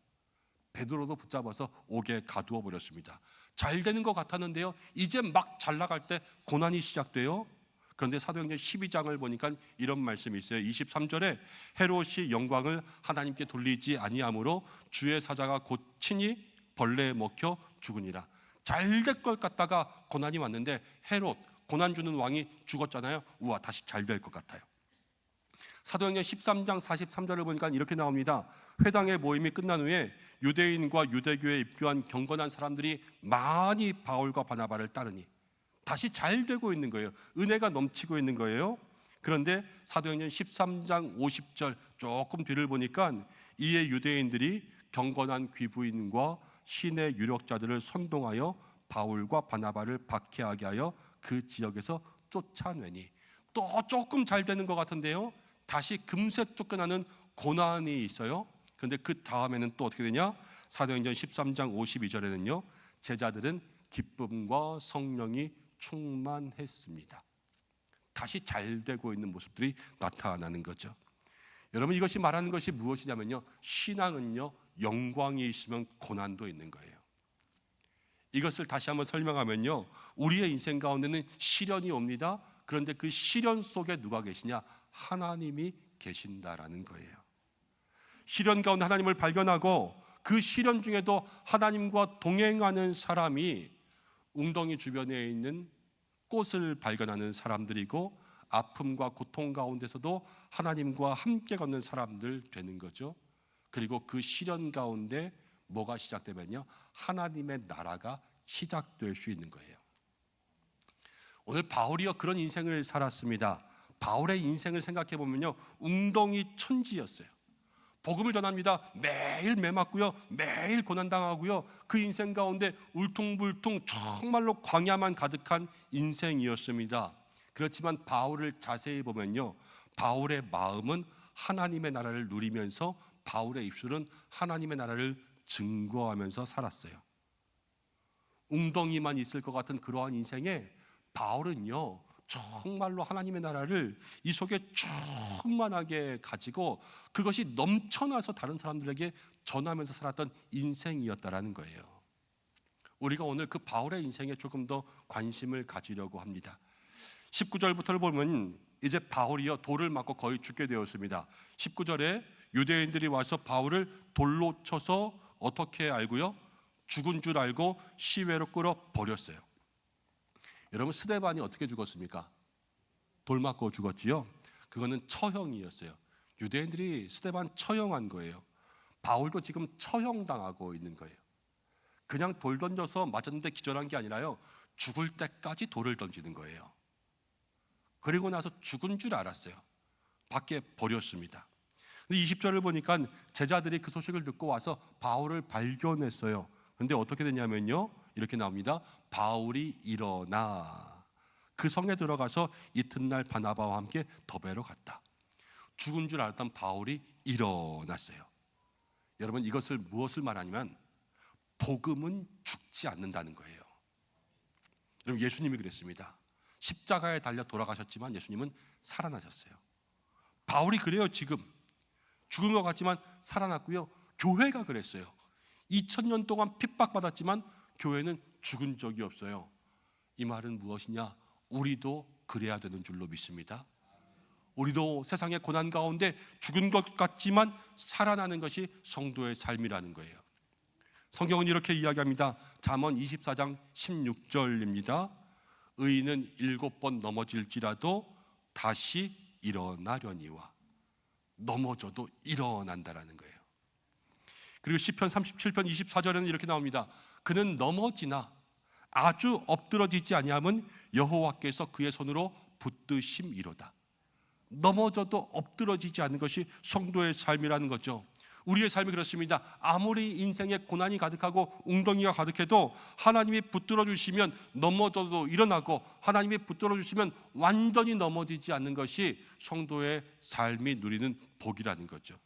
베드로도 붙잡아서 옥에 가두어 버렸습니다. 잘 되는 것 같았는데요, 이제 막 잘 나갈 때 고난이 시작돼요. 그런데 사도행전 12장을 보니까 이런 말씀이 있어요. 23절에 헤롯이 영광을 하나님께 돌리지 아니하므로 주의 사자가 곧 친히 벌레에 먹혀 죽으니라. 잘 될 것 같다가 고난이 왔는데 헤롯, 고난 주는 왕이 죽었잖아요. 우와, 다시 잘 될 것 같아요. 사도행전 13장 43절을 보니까 이렇게 나옵니다. 회당의 모임이 끝난 후에 유대인과 유대교에 입교한 경건한 사람들이 많이 바울과 바나바를 따르니 다시 잘 되고 있는 거예요. 은혜가 넘치고 있는 거예요. 그런데 사도행전 13장 50절 조금 뒤를 보니까 이에 유대인들이 경건한 귀부인과 신의 유력자들을 선동하여 바울과 바나바를 박해하게 하여 그 지역에서 쫓아내니, 또 조금 잘 되는 것 같은데요, 다시 금세 쫓겨나는 고난이 있어요. 그런데 그 다음에는 또 어떻게 되냐? 사도행전 13장 52절에는요, 제자들은 기쁨과 성령이 충만했습니다. 다시 잘 되고 있는 모습들이 나타나는 거죠. 여러분, 이것이 말하는 것이 무엇이냐면요, 신앙은요, 영광이 있으면 고난도 있는 거예요. 이것을 다시 한번 설명하면요, 우리의 인생 가운데는 시련이 옵니다. 그런데 그 시련 속에 누가 계시냐? 하나님이 계신다라는 거예요. 시련 가운데 하나님을 발견하고 그 시련 중에도 하나님과 동행하는 사람이 웅덩이 주변에 있는 꽃을 발견하는 사람들이고, 아픔과 고통 가운데서도 하나님과 함께 걷는 사람들 되는 거죠. 그리고 그 시련 가운데 뭐가 시작되면요, 하나님의 나라가 시작될 수 있는 거예요. 오늘 바울이요, 그런 인생을 살았습니다. 바울의 인생을 생각해 보면요, 웅덩이 천지였어요. 복음을 전합니다. 매일 매 맞고요, 매일 고난당하고요, 그 인생 가운데 울퉁불퉁 정말로 광야만 가득한 인생이었습니다. 그렇지만 바울을 자세히 보면요, 바울의 마음은 하나님의 나라를 누리면서 바울의 입술은 하나님의 나라를 증거하면서 살았어요. 웅덩이만 있을 것 같은 그러한 인생에 바울은요, 정말로 하나님의 나라를 이 속에 충만하게 가지고 그것이 넘쳐나서 다른 사람들에게 전하면서 살았던 인생이었다라는 거예요. 우리가 오늘 그 바울의 인생에 조금 더 관심을 가지려고 합니다. 19절부터를 보면 이제 바울이요 돌을 맞고 거의 죽게 되었습니다. 19절에 유대인들이 와서 바울을 돌로 쳐서 어떻게 알고요? 죽은 줄 알고 시외로 끌어 버렸어요. 여러분, 스데반이 어떻게 죽었습니까? 돌 맞고 죽었지요. 그거는 처형이었어요. 유대인들이 스데반 처형한 거예요. 바울도 지금 처형당하고 있는 거예요. 그냥 돌 던져서 맞았는데 기절한 게 아니라요, 죽을 때까지 돌을 던지는 거예요. 그리고 나서 죽은 줄 알았어요. 밖에 버렸습니다. 20절을 보니까 제자들이 그 소식을 듣고 와서 바울을 발견했어요. 그런데 어떻게 됐냐면요, 이렇게 나옵니다. 바울이 일어나 그 성에 들어가서 이튿날 바나바와 함께 더베로 갔다. 죽은 줄 알았던 바울이 일어났어요. 여러분, 이것을 무엇을 말하냐면 복음은 죽지 않는다는 거예요. 여러분, 예수님이 그랬습니다. 십자가에 달려 돌아가셨지만 예수님은 살아나셨어요. 바울이 그래요. 지금 죽은 것 같지만 살아났고요. 교회가 그랬어요. 2000년 동안 핍박받았지만 교회는 죽은 적이 없어요. 이 말은 무엇이냐? 우리도 그래야 되는 줄로 믿습니다. 우리도 세상의 고난 가운데 죽은 것 같지만 살아나는 것이 성도의 삶이라는 거예요. 성경은 이렇게 이야기합니다. 잠언 24장 16절입니다. 의인은 7번 넘어질지라도 다시 일어나려니와. 넘어져도 일어난다라는 거예요. 그리고 시편 37편 24절에는 이렇게 나옵니다. 그는 넘어지나 아주 엎드러지지 아니함은 여호와께서 그의 손으로 붙드심이로다. 넘어져도 엎드러지지 않는 것이 성도의 삶이라는 거죠. 우리의 삶이 그렇습니다. 아무리 인생에 고난이 가득하고 웅덩이가 가득해도 하나님이 붙들어 주시면 넘어져도 일어나고, 하나님이 붙들어 주시면 완전히 넘어지지 않는 것이 성도의 삶이 누리는 복이라는 거죠.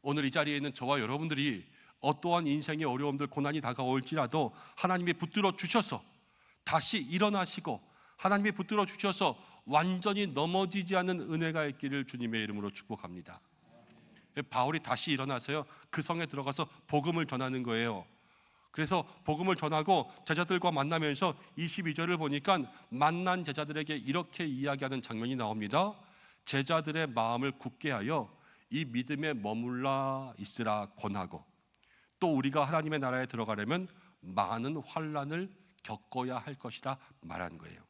오늘 이 자리에 있는 저와 여러분들이 어떠한 인생의 어려움들, 고난이 다가올지라도 하나님이 붙들어 주셔서 다시 일어나시고, 하나님이 붙들어 주셔서 완전히 넘어지지 않는 은혜가 있기를 주님의 이름으로 축복합니다. 바울이 다시 일어나서요, 그 성에 들어가서 복음을 전하는 거예요. 그래서 복음을 전하고 제자들과 만나면서 22절을 보니까 만난 제자들에게 이렇게 이야기하는 장면이 나옵니다. 제자들의 마음을 굳게 하여 이 믿음에 머물러 있으라 권하고, 또 우리가 하나님의 나라에 들어가려면 많은 환난을 겪어야 할 것이라 말한 거예요.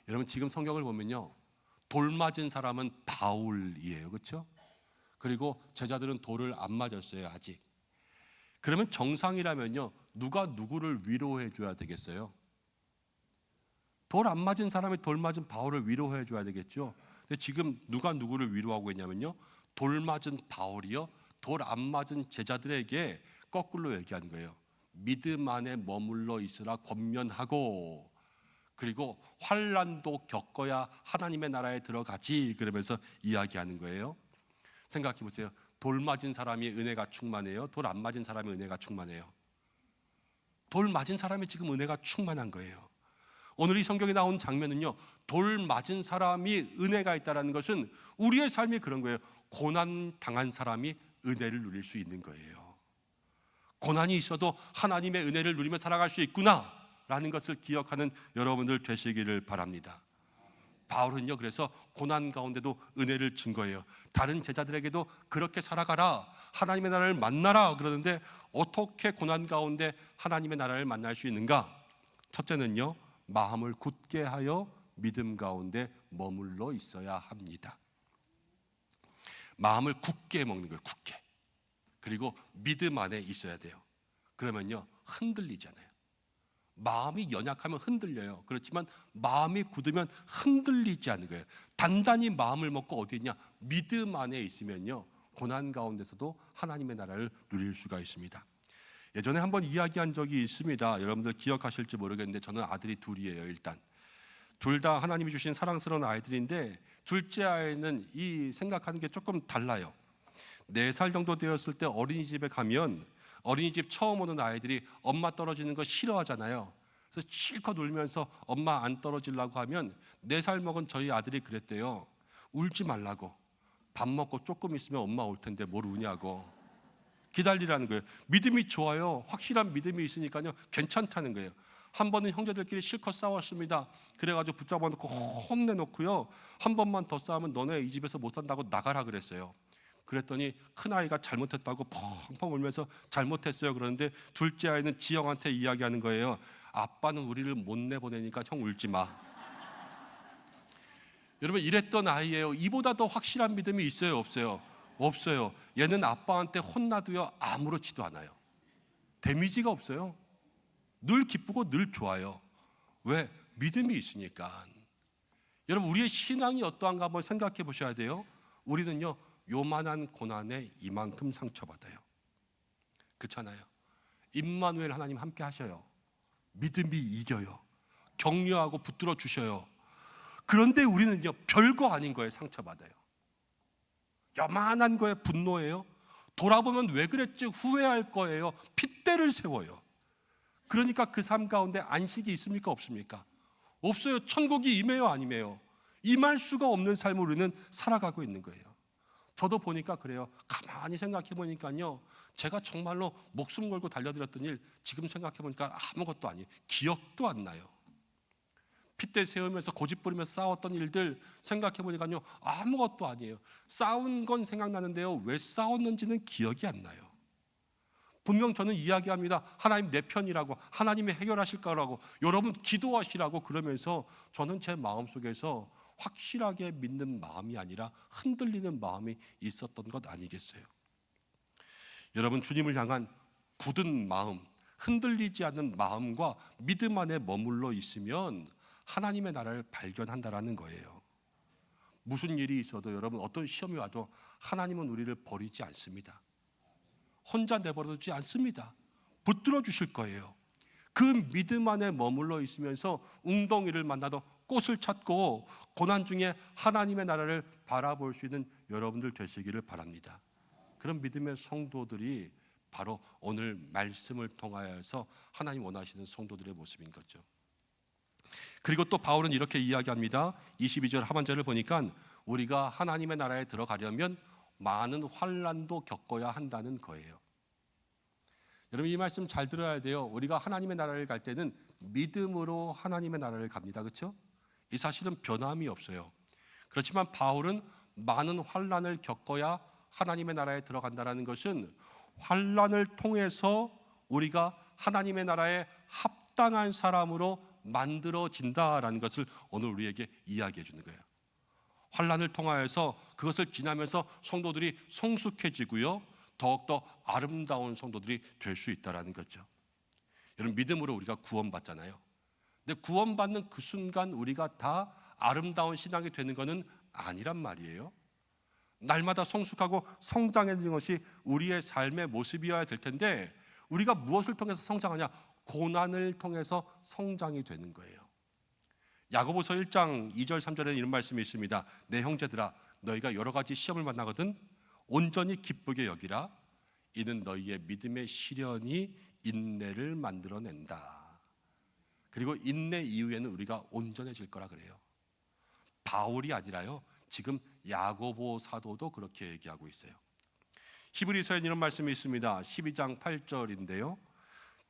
여러분, 지금 성경을 보면요, 돌 맞은 사람은 바울이에요. 그렇죠? 그리고 제자들은 돌을 안 맞았어요, 아직. 그러면 정상이라면요, 누가 누구를 위로해 줘야 되겠어요? 돌 안 맞은 사람이 돌 맞은 바울을 위로해 줘야 되겠죠. 근데 지금 누가 누구를 위로하고 있냐면요, 돌 맞은 바울이요, 돌 안 맞은 제자들에게 거꾸로 얘기하는 거예요. 믿음 안에 머물러 있으라 권면하고, 그리고 환난도 겪어야 하나님의 나라에 들어가지, 그러면서 이야기하는 거예요. 생각해 보세요. 돌 맞은 사람이 은혜가 충만해요? 돌 안 맞은 사람이 은혜가 충만해요? 돌 맞은 사람이 지금 은혜가 충만한 거예요. 오늘 이 성경에 나온 장면은요, 돌 맞은 사람이 은혜가 있다는 것은 우리의 삶이 그런 거예요. 고난 당한 사람이 은혜를 누릴 수 있는 거예요. 고난이 있어도 하나님의 은혜를 누리며 살아갈 수 있구나 라는 것을 기억하는 여러분들 되시기를 바랍니다. 바울은요, 그래서 고난 가운데도 은혜를 준 거예요. 다른 제자들에게도 그렇게 살아가라, 하나님의 나라를 만나라 그러는데, 어떻게 고난 가운데 하나님의 나라를 만날 수 있는가? 첫째는요, 마음을 굳게 하여 믿음 가운데 머물러 있어야 합니다. 마음을 굳게 먹는 거예요. 굳게. 그리고 믿음 안에 있어야 돼요. 그러면요, 흔들리잖아요. 마음이 연약하면 흔들려요. 그렇지만 마음이 굳으면 흔들리지 않는 거예요. 단단히 마음을 먹고 어디 있냐? 믿음 안에 있으면요, 고난 가운데서도 하나님의 나라를 누릴 수가 있습니다. 예전에 한번 이야기한 적이 있습니다. 여러분들 기억하실지 모르겠는데, 저는 아들이 둘이에요. 일단 둘 다 하나님이 주신 사랑스러운 아이들인데, 둘째 아이는 이 생각하는 게 조금 달라요. 4살 정도 되었을 때 어린이집에 가면, 어린이집 처음 오는 아이들이 엄마 떨어지는 거 싫어하잖아요. 그래서 실컷 울면서 엄마 안 떨어지려고 하면, 4살 먹은 저희 아들이 그랬대요. 울지 말라고. 밥 먹고 조금 있으면 엄마 올 텐데 뭘 우냐고. 기다리라는 거예요. 믿음이 좋아요. 확실한 믿음이 있으니까요, 괜찮다는 거예요. 한 번은 형제들끼리 실컷 싸웠습니다. 그래가지고 붙잡아 놓고 혼내놓고요, 한 번만 더 싸우면 너네 이 집에서 못 산다고 나가라 그랬어요. 그랬더니 큰아이가 잘못했다고 펑펑 울면서 잘못했어요 그러는데, 둘째 아이는 지영한테 이야기하는 거예요. 아빠는 우리를 못 내보내니까 형 울지 마. 여러분, 이랬던 아이예요. 이보다 더 확실한 믿음이 있어요, 없어요? 없어요. 얘는 아빠한테 혼나도요, 아무렇지도 않아요. 데미지가 없어요. 늘 기쁘고 늘 좋아요. 왜? 믿음이 있으니까. 여러분, 우리의 신앙이 어떠한가 한번 생각해 보셔야 돼요. 우리는요, 요만한 고난에 이만큼 상처받아요. 그렇잖아요. 임마누엘 하나님 함께 하셔요. 믿음이 이겨요. 격려하고 붙들어 주셔요. 그런데 우리는요, 별거 아닌 거에 상처받아요. 요만한 거에 분노해요. 돌아보면 왜 그랬지 후회할 거예요. 핏대를 세워요. 그러니까 그 삶 가운데 안식이 있습니까, 없습니까? 없어요. 천국이 임해요, 안 임해요? 임할 수가 없는 삶을 우리는 살아가고 있는 거예요. 저도 보니까 그래요. 가만히 생각해 보니까요, 제가 정말로 목숨 걸고 달려들었던 일, 지금 생각해 보니까 아무것도 아니에요. 기억도 안 나요. 핏대 세우면서 고집부리면서 싸웠던 일들 생각해 보니까요, 아무것도 아니에요. 싸운 건 생각나는데요, 왜 싸웠는지는 기억이 안 나요. 분명 저는 이야기합니다. 하나님 내 편이라고, 하나님이 해결하실 거라고, 여러분 기도하시라고. 그러면서 저는 제 마음속에서 확실하게 믿는 마음이 아니라 흔들리는 마음이 있었던 것 아니겠어요? 여러분, 주님을 향한 굳은 마음, 흔들리지 않는 마음과 믿음 안에 머물러 있으면 하나님의 나라를 발견한다라는 거예요. 무슨 일이 있어도, 여러분 어떤 시험이 와도 하나님은 우리를 버리지 않습니다. 혼자 내버려두지 않습니다. 붙들어 주실 거예요. 그 믿음 안에 머물러 있으면서 웅덩이를 만나도 꽃을 찾고 고난 중에 하나님의 나라를 바라볼 수 있는 여러분들 되시기를 바랍니다. 그런 믿음의 성도들이 바로 오늘 말씀을 통하여서 하나님 원하시는 성도들의 모습인 거죠. 그리고 또 바울은 이렇게 이야기합니다. 22절 하반절을 보니까 우리가 하나님의 나라에 들어가려면 많은 환난도 겪어야 한다는 거예요. 여러분, 이 말씀 잘 들어야 돼요. 우리가 하나님의 나라를 갈 때는 믿음으로 하나님의 나라를 갑니다. 그렇죠? 이 사실은 변함이 없어요. 그렇지만 바울은 많은 환난을 겪어야 하나님의 나라에 들어간다는 것은 환난을 통해서 우리가 하나님의 나라에 합당한 사람으로 만들어진다라는 것을 오늘 우리에게 이야기해 주는 거예요. 환난을 통하여서 그것을 지나면서 성도들이 성숙해지고요, 더욱더 아름다운 성도들이 될 수 있다라는 거죠. 여러분, 믿음으로 우리가 구원받잖아요. 근데 구원받는 그 순간 우리가 다 아름다운 신앙이 되는 것은 아니란 말이에요. 날마다 성숙하고 성장하는 것이 우리의 삶의 모습이어야 될 텐데, 우리가 무엇을 통해서 성장하냐? 고난을 통해서 성장이 되는 거예요. 야고보서 1장 2절 3절에는 이런 말씀이 있습니다. 내 형제들아, 너희가 여러 가지 시험을 만나거든 온전히 기쁘게 여기라. 이는 너희의 믿음의 시련이 인내를 만들어낸다. 그리고 인내 이후에는 우리가 온전해질 거라 그래요. 바울이 아니라요, 지금 야고보 사도도 그렇게 얘기하고 있어요. 히브리서에 이런 말씀이 있습니다. 12장 8절인데요.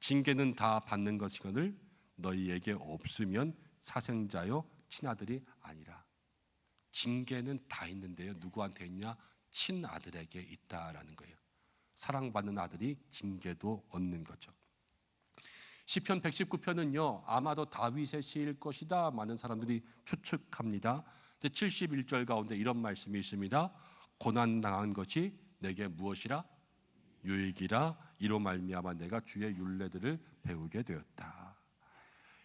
징계는 다 받는 것이거늘 너희에게 없으면 사생자요 친아들이 아니라. 징계는 다 있는데요, 누구한테 있냐? 친아들에게 있다라는 거예요. 사랑받는 아들이 징계도 얻는 거죠. 시편 119편은요 아마도 다윗의 시일 것이다 많은 사람들이 추측합니다. 71절 가운데 이런 말씀이 있습니다. 고난당한 것이 내게 무엇이라? 유익이라. 이로 말미암아 내가 주의 율례들을 배우게 되었다.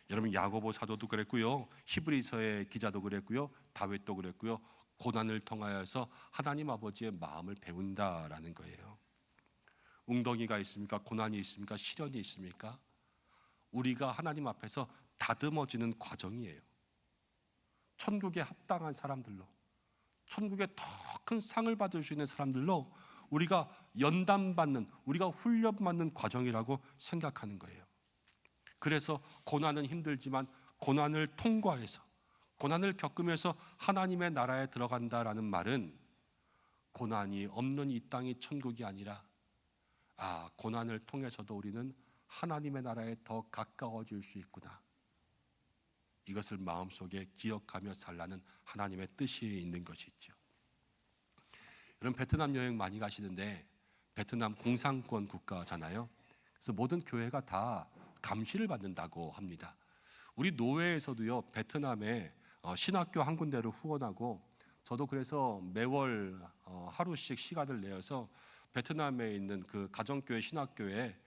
여러분, 야고보 사도도 그랬고요, 히브리서의 기자도 그랬고요, 다윗도 그랬고요. 고난을 통하여서 하나님 아버지의 마음을 배운다라는 거예요. 웅덩이가 있습니까? 고난이 있습니까? 시련이 있습니까? 우리가 하나님 앞에서 다듬어지는 과정이에요. 천국에 합당한 사람들로, 천국에 더 큰 상을 받을 수 있는 사람들로 우리가 연단받는, 우리가 훈련받는 과정이라고 생각하는 거예요. 그래서 고난은 힘들지만 고난을 통과해서, 고난을 겪으면서 하나님의 나라에 들어간다라는 말은 고난이 없는 이 땅이 천국이 아니라 고난을 통해서도 우리는 하나님의 나라에 더 가까워질 수 있구나. 이것을 마음속에 기억하며 살라는 하나님의 뜻이 있는 것이죠. 여러분, 베트남 여행 많이 가시는데 베트남 공산권 국가잖아요. 그래서 모든 교회가 다 감시를 받는다고 합니다. 우리 노회에서도요, 베트남에 신학교 한 군데를 후원하고, 저도 그래서 매월 하루씩 시간을 내어서 베트남에 있는 그 가정교회 신학교에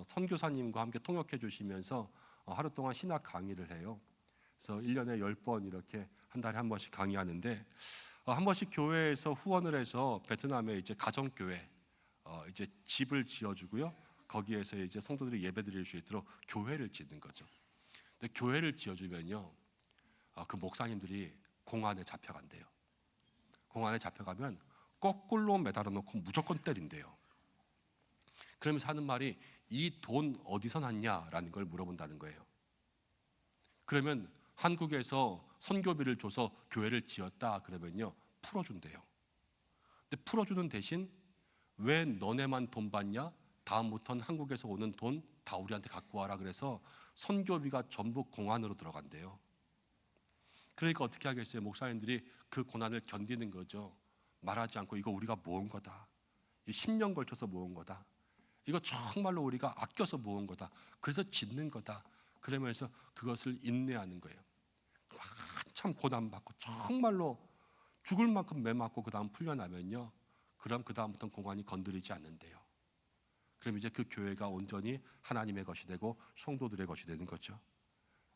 선교사님과 함께 통역해 주시면서 하루 동안 신학 강의를 해요. 그래서 1년에 10번 이렇게 한 달에 한 번씩 강의하는데, 한 번씩 교회에서 후원을 해서 베트남에 이제 가정교회 이제 집을 지어주고요, 거기에서 이제 성도들이 예배드릴 수 있도록 교회를 짓는 거죠. 근데 교회를 지어주면요, 그 목사님들이 공안에 잡혀간대요. 공안에 잡혀가면 거꾸로 매달아 놓고 무조건 때린대요. 그러면서 하는 말이, 이 돈 어디서 났냐라는 걸 물어본다는 거예요. 그러면 한국에서 선교비를 줘서 교회를 지었다 그러면요, 풀어준대요. 근데 풀어주는 대신 왜 너네만 돈 받냐? 다음부터는 한국에서 오는 돈 다 우리한테 갖고 와라. 그래서 선교비가 전부 공안으로 들어간대요. 그러니까 어떻게 하겠어요? 목사님들이 그 고난을 견디는 거죠. 말하지 않고, 이거 우리가 모은 거다, 10년 걸쳐서 모은 거다, 이거 정말로 우리가 아껴서 모은 거다, 그래서 짓는 거다, 그러면서 그것을 인내하는 거예요. 한참 고난받고 정말로 죽을 만큼 매 맞고 그 다음 풀려나면요, 그럼 그 다음부터는 공안이 건드리지 않는데요. 그럼 이제 그 교회가 온전히 하나님의 것이 되고 성도들의 것이 되는 거죠.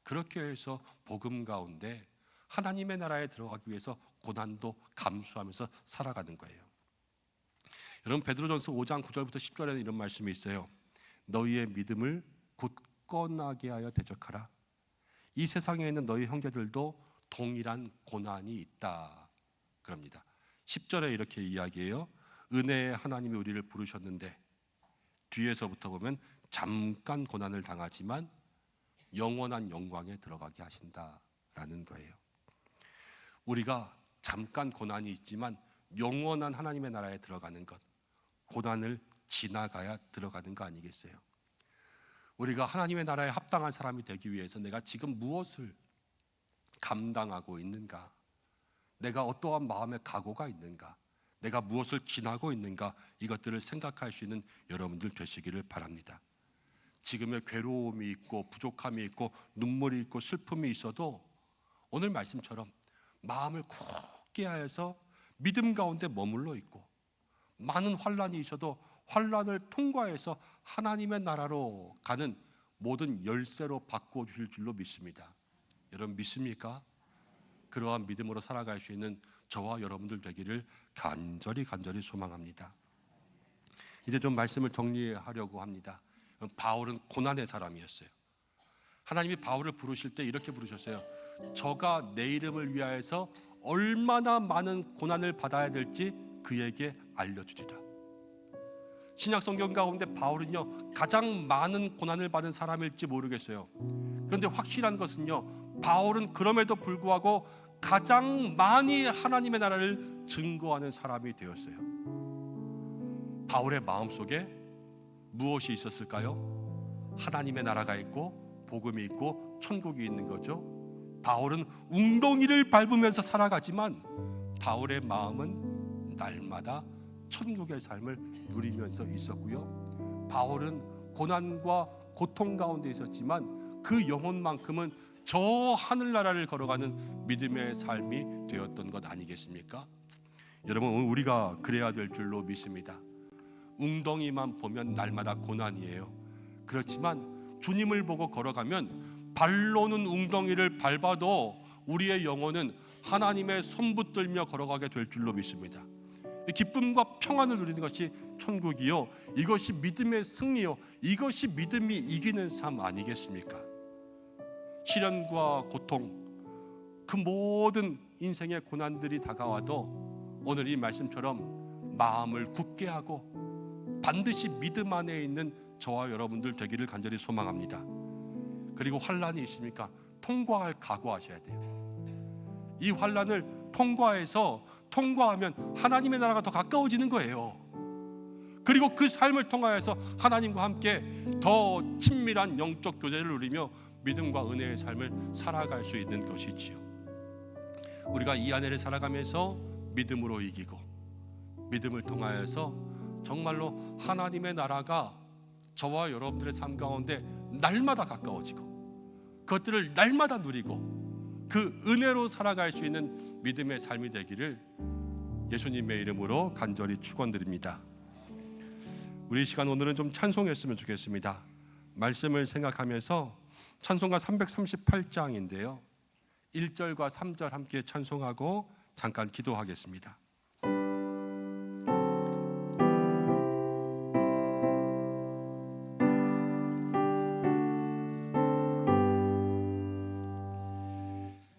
그렇게 해서 복음 가운데 하나님의 나라에 들어가기 위해서 고난도 감수하면서 살아가는 거예요. 여러분, 베드로전서 5장 9절부터 10절에는 이런 말씀이 있어요. 너희의 믿음을 굳건하게 하여 대적하라. 이 세상에 있는 너희 형제들도 동일한 고난이 있다 그럽니다. 10절에 이렇게 이야기해요. 은혜의 하나님이 우리를 부르셨는데, 뒤에서부터 보면 잠깐 고난을 당하지만 영원한 영광에 들어가게 하신다라는 거예요. 우리가 잠깐 고난이 있지만 영원한 하나님의 나라에 들어가는 것, 고난을 지나가야 들어가는 거 아니겠어요? 우리가 하나님의 나라에 합당한 사람이 되기 위해서 내가 지금 무엇을 감당하고 있는가, 내가 어떠한 마음의 각오가 있는가, 내가 무엇을 지나고 있는가, 이것들을 생각할 수 있는 여러분들 되시기를 바랍니다. 지금의 괴로움이 있고 부족함이 있고 눈물이 있고 슬픔이 있어도 오늘 말씀처럼 마음을 굳게 하여서 믿음 가운데 머물러 있고, 많은 환란이 있어도 환란을 통과해서 하나님의 나라로 가는 모든 열쇠로 바꾸어 주실 줄로 믿습니다. 여러분 믿습니까? 그러한 믿음으로 살아갈 수 있는 저와 여러분들 되기를 간절히 소망합니다. 이제 좀 말씀을 정리하려고 합니다. 바울은 고난의 사람이었어요. 하나님이 바울을 부르실 때 이렇게 부르셨어요. 저가 내 이름을 위하여서 얼마나 많은 고난을 받아야 될지 그에게 알려주리라. 신약 성경 가운데 바울은요, 가장 많은 고난을 받은 사람일지 모르겠어요. 그런데 확실한 것은요, 바울은 그럼에도 불구하고 가장 많이 하나님의 나라를 증거하는 사람이 되었어요. 바울의 마음속에 무엇이 있었을까요? 하나님의 나라가 있고 복음이 있고 천국이 있는 거죠. 바울은 웅덩이를 밟으면서 살아가지만 바울의 마음은 날마다 천국의 삶을 누리면서 있었고요. 바울은 고난과 고통 가운데 있었지만 그 영혼만큼은 저 하늘나라를 걸어가는 믿음의 삶이 되었던 것 아니겠습니까? 여러분, 우리가 그래야 될 줄로 믿습니다. 웅덩이만 보면 날마다 고난이에요. 그렇지만 주님을 보고 걸어가면 발로는 웅덩이를 밟아도 우리의 영혼은 하나님의 손 붙들며 걸어가게 될 줄로 믿습니다. 기쁨과 평안을 누리는 것이 천국이요, 이것이 믿음의 승리요, 이것이 믿음이 이기는 삶 아니겠습니까? 시련과 고통, 그 모든 인생의 고난들이 다가와도 오늘 이 말씀처럼 마음을 굳게 하고 반드시 믿음 안에 있는 저와 여러분들 되기를 간절히 소망합니다. 그리고 환란이 있습니까? 통과할 각오하셔야 돼요. 이 환란을 통과하면 하나님의 나라가 더 가까워지는 거예요. 그리고 그 삶을 통하여서 하나님과 함께 더 친밀한 영적 교제를 누리며 믿음과 은혜의 삶을 살아갈 수 있는 것이지요. 우리가 이 안에를 살아가면서 믿음으로 이기고 믿음을 통하여서 정말로 하나님의 나라가 저와 여러분들의 삶 가운데 날마다 가까워지고 그것들을 날마다 누리고 그 은혜로 살아갈 수 있는 믿음의 삶이 되기를 예수님의 이름으로 간절히 축원드립니다. 우리 이 시간 오늘은 좀 찬송했으면 좋겠습니다. 말씀을 생각하면서 찬송가 338장인데요 1절과 3절 함께 찬송하고 잠깐 기도하겠습니다.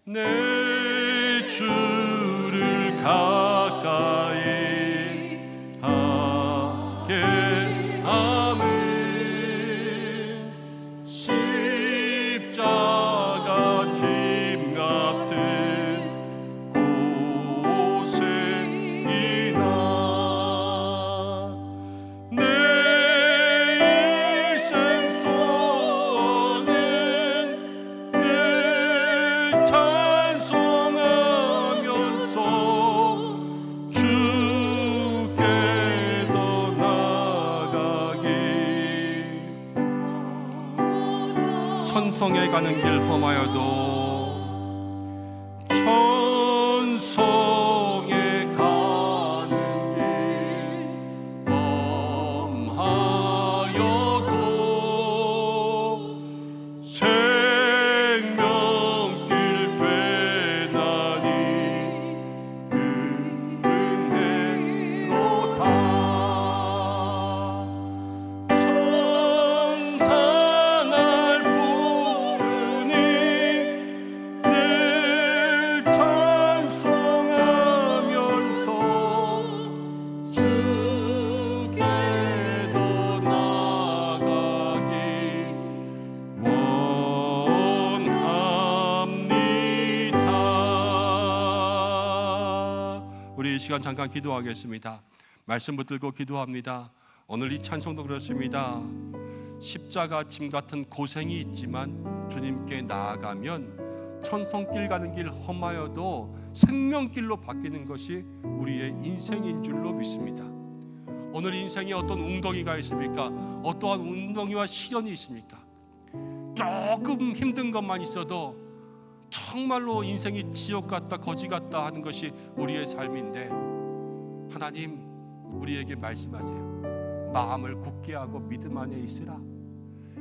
내 주를 가까이 하게 함은 십자가 짐 같은 고생이나 내 일생 소원은 늘 찬송하면서 주께 더 나아가기 천성에 가는 길 험하여도 천성에 가는 길 험하여도 생명길 되나니 은혜로다 천사 날 부르니 늘 찬송하면서 주께 더 나아가기 원합니다. 우리 이 시간 잠깐 기도하겠습니다. 말씀 붙들고 기도합니다. 오늘 이 찬송도 그렇습니다. 십자가 짐 같은 고생이 있지만 주님께 나아가면 천성길 가는 길 험하여도 생명길로 바뀌는 것이 우리의 인생인 줄로 믿습니다. 오늘 인생에 어떤 웅덩이가 있습니까? 어떠한 웅덩이와 시련이 있습니까? 조금 힘든 것만 있어도 정말로 인생이 지옥 같다 거지 같다 하는 것이 우리의 삶인데 하나님 우리에게 말씀하세요. 마음을 굳게 하고 믿음 안에 있으라.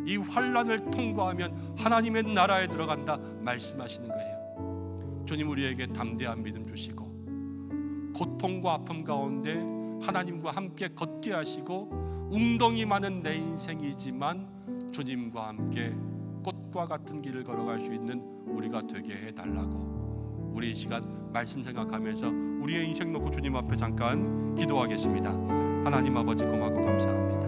이 환난을 통과하면 하나님의 나라에 들어간다 말씀하시는 거예요. 주님 우리에게 담대한 믿음 주시고 고통과 아픔 가운데 하나님과 함께 걷게 하시고 웅덩이 많은 내 인생이지만 주님과 함께 꽃과 같은 길을 걸어갈 수 있는 우리가 되게 해달라고 우리 이 시간 말씀 생각하면서 우리의 인생 놓고 주님 앞에 잠깐 기도하겠습니다. 하나님 아버지 고맙고 감사합니다.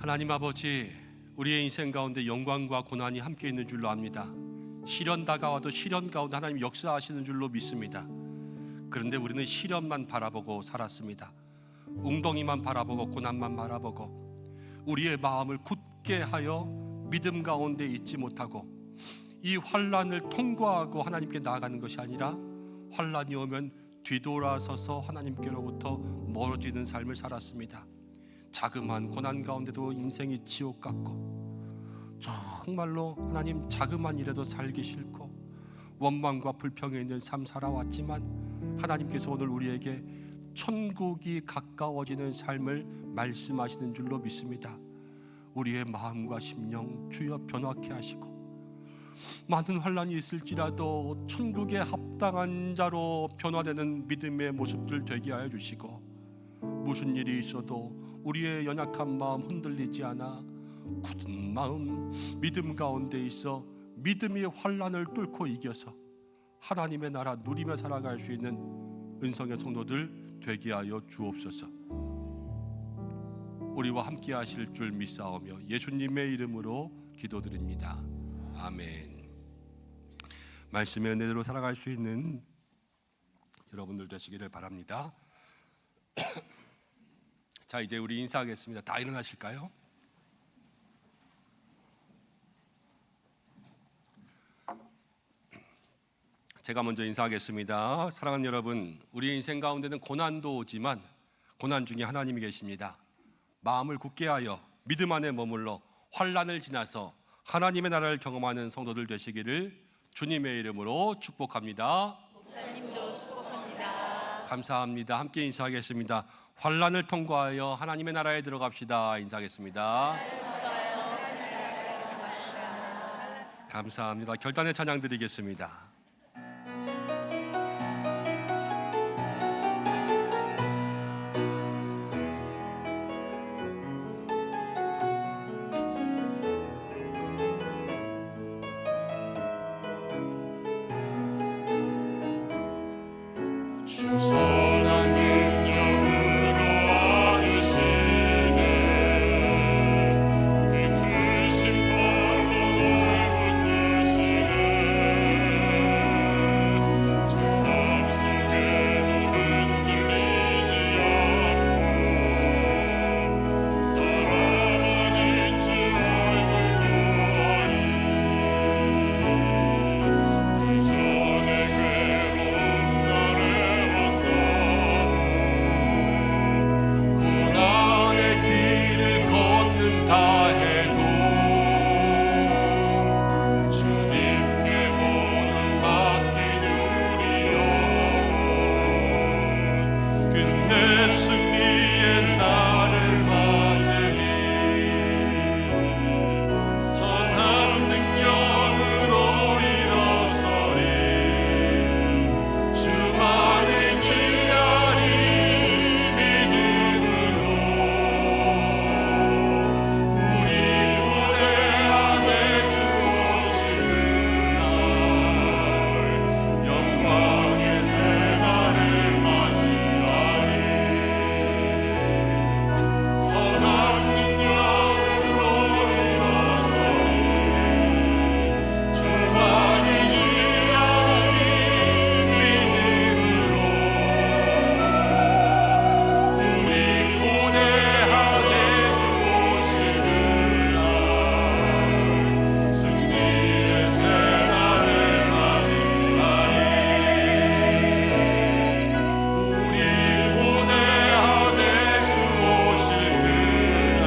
하나님 아버지, 우리의 인생 가운데 영광과 고난이 함께 있는 줄로 압니다. 시련 다가와도 시련 가운데 하나님 역사하시는 줄로 믿습니다. 그런데 우리는 시련만 바라보고 살았습니다. 웅덩이만 바라보고 고난만 바라보고 우리의 마음을 굳게 하여 믿음 가운데 있지 못하고 이 환난을 통과하고 하나님께 나아가는 것이 아니라 환난이 오면 뒤돌아서서 하나님께로부터 멀어지는 삶을 살았습니다. 자그마한 고난 가운데도 인생이 지옥 같고 정말로 하나님 자그만 일에도 살기 싫고 원망과 불평에 있는 삶 살아왔지만 하나님께서 오늘 우리에게 천국이 가까워지는 삶을 말씀하시는 줄로 믿습니다. 우리의 마음과 심령 주여 변화케 하시고 많은 환난이 있을지라도 천국에 합당한 자로 변화되는 믿음의 모습들 되게 하여 주시고 무슨 일이 있어도 우리의 연약한 마음 흔들리지 않아 굳은 마음 믿음 가운데 있어 믿음의 환난을 뚫고 이겨서 하나님의 나라 누리며 살아갈 수 있는 은성의 성도들 되게 하여 주옵소서. 우리와 함께 하실 줄 믿사오며 예수님의 이름으로 기도드립니다. 아멘. 말씀의 은혜대로 살아갈 수 있는 여러분들 되시기를 바랍니다. 자, 이제 우리 인사하겠습니다. 다 일어나실까요? 제가 먼저 인사하겠습니다. 사랑하는 여러분, 우리 인생 가운데는 고난도 오지만 고난 중에 하나님이 계십니다. 마음을 굳게 하여 믿음 안에 머물러 환난을 지나서 하나님의 나라를 경험하는 성도들 되시기를 주님의 이름으로 축복합니다. 목사님도 축복합니다. 감사합니다. 함께 인사하겠습니다. 환난을 통과하여 하나님의 나라에 들어갑시다. 인사하겠습니다. 감사합니다. 결단의 찬양 드리겠습니다. 선한 능력으로 안으시네 그 크신 팔로 날 붙드시네 저항 속에도 흔들리지 않고 사랑은 주 얼굴 보아리 이전에 괴로운 날에 고난의 길을 걷는다 해도 주님께 모두 맡긴 우리 영혼 끝내 승리의 날을 맞으니 선한 능력으로 일어서리 주만은 주야리 믿음으로 우리 부대 안에 주 오실 그날 영광의 새날을 맞이하리 선한 능력으로 일어서리 주만이 주야리 믿음으로 우리 고대 안에 주 오실 그날 승리의 새날을 맞이하리 우리 고대 안에 주 오실 그날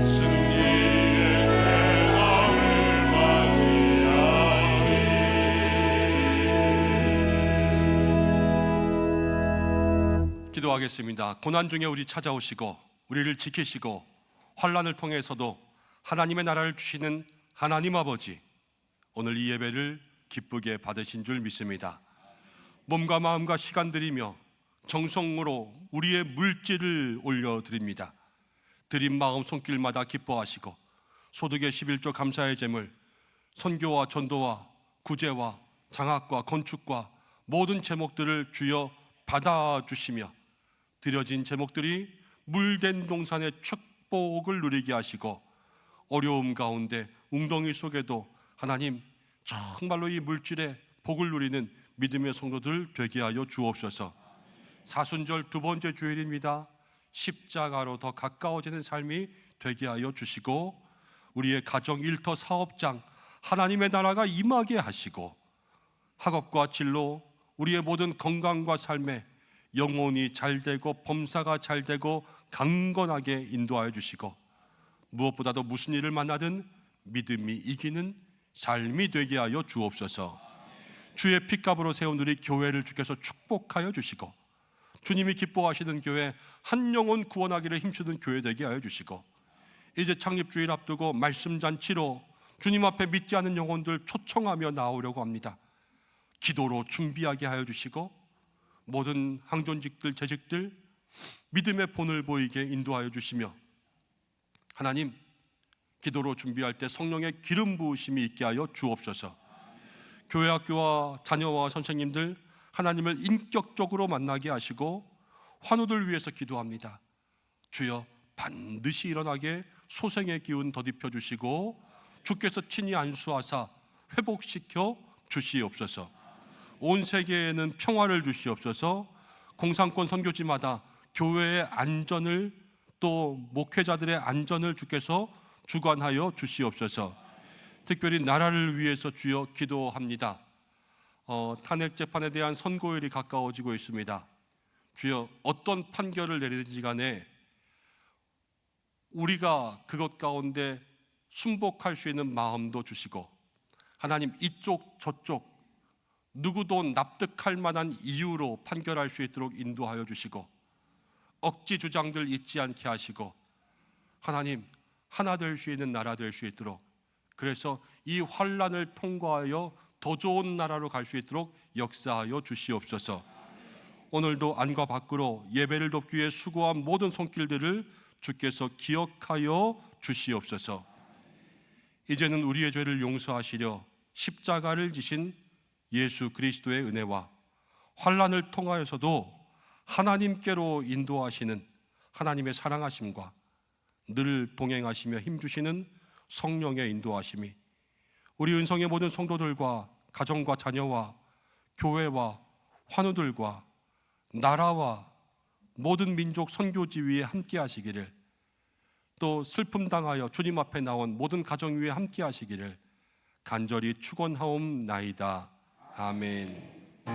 승리의 새날을 맞이하리 기도하겠습니다. 고난 중에 우리 찾아오시고 우리를 지키시고 환난을 통해서도 하나님의 나라를 주시는 하나님 아버지, 오늘 이 예배를 기쁘게 받으신 줄 믿습니다. 몸과 마음과 시간 드리며 정성으로 우리의 물질을 올려드립니다. 드린 마음 손길마다 기뻐하시고 소득의 11조 감사의 제물, 선교와 전도와 구제와 장학과 건축과 모든 제목들을 주여 받아주시며 드려진 제목들이 물된 동산의 축복을 누리게 하시고 어려움 가운데 웅덩이 속에도 하나님 정말로 이 물질의 복을 누리는 믿음의 성도들 되게 하여 주옵소서. 사순절 두 번째 주일입니다. 십자가로 더 가까워지는 삶이 되게 하여 주시고 우리의 가정, 일터, 사업장 하나님의 나라가 임하게 하시고 학업과 진로, 우리의 모든 건강과 삶에 영혼이 잘 되고 범사가 잘 되고 강건하게 인도하여 주시고 무엇보다도 무슨 일을 만나든 믿음이 이기는 삶이 되게 하여 주옵소서. 주의 핏값으로 세운 우리 교회를 주께서 축복하여 주시고, 주님이 기뻐하시는 교회, 한 영혼 구원하기를 힘쓰는 교회 되게 하여 주시고, 이제 창립주일 앞두고 말씀 잔치로 주님 앞에 믿지 않은 영혼들 초청하며 나오려고 합니다. 기도로 준비하게 하여 주시고, 모든 항존직들, 재직들 믿음의 본을 보이게 인도하여 주시며, 하나님, 기도로 준비할 때 성령의 기름 부으심이 있게 하여 주옵소서. 교회 학교와 자녀와 선생님들 하나님을 인격적으로 만나게 하시고, 환우들 위해서 기도합니다. 주여, 반드시 일어나게 소생의 기운 더딥혀 주시고, 주께서 친히 안수하사 회복시켜 주시옵소서. 온 세계에는 평화를 주시옵소서. 공산권 선교지마다 교회의 안전을, 또 목회자들의 안전을 주께서 주관하여 주시옵소서. 특별히 나라를 위해서 주여 기도합니다. 탄핵 재판에 대한 선고일이 가까워지고 있습니다. 주여, 어떤 판결을 내리든지 간에 우리가 그것 가운데 순복할 수 있는 마음도 주시고, 하나님, 이쪽 저쪽 누구도 납득할 만한 이유로 판결할 수 있도록 인도하여 주시고, 억지 주장들 잊지 않게 하시고, 하나님, 하나 될 수 있는 나라 될 수 있도록, 그래서 이 환난을 통과하여 더 좋은 나라로 갈 수 있도록 역사하여 주시옵소서. 오늘도 안과 밖으로 예배를 돕기 위해 수고한 모든 손길들을 주께서 기억하여 주시옵소서. 이제는 우리의 죄를 용서하시려 십자가를 지신 예수 그리스도의 은혜와 환난을 통하여서도 하나님께로 인도하시는 하나님의 사랑하심과 늘 동행하시며 힘주시는 성령의 인도하심이 우리 은성의 모든 성도들과 가정과 자녀와 교회와 환우들과 나라와 모든 민족 선교지 위에 함께 하시기를, 또 슬픔 당하여 주님 앞에 나온 모든 가정 위에 함께 하시기를 간절히 축원하옵나이다. 아멘.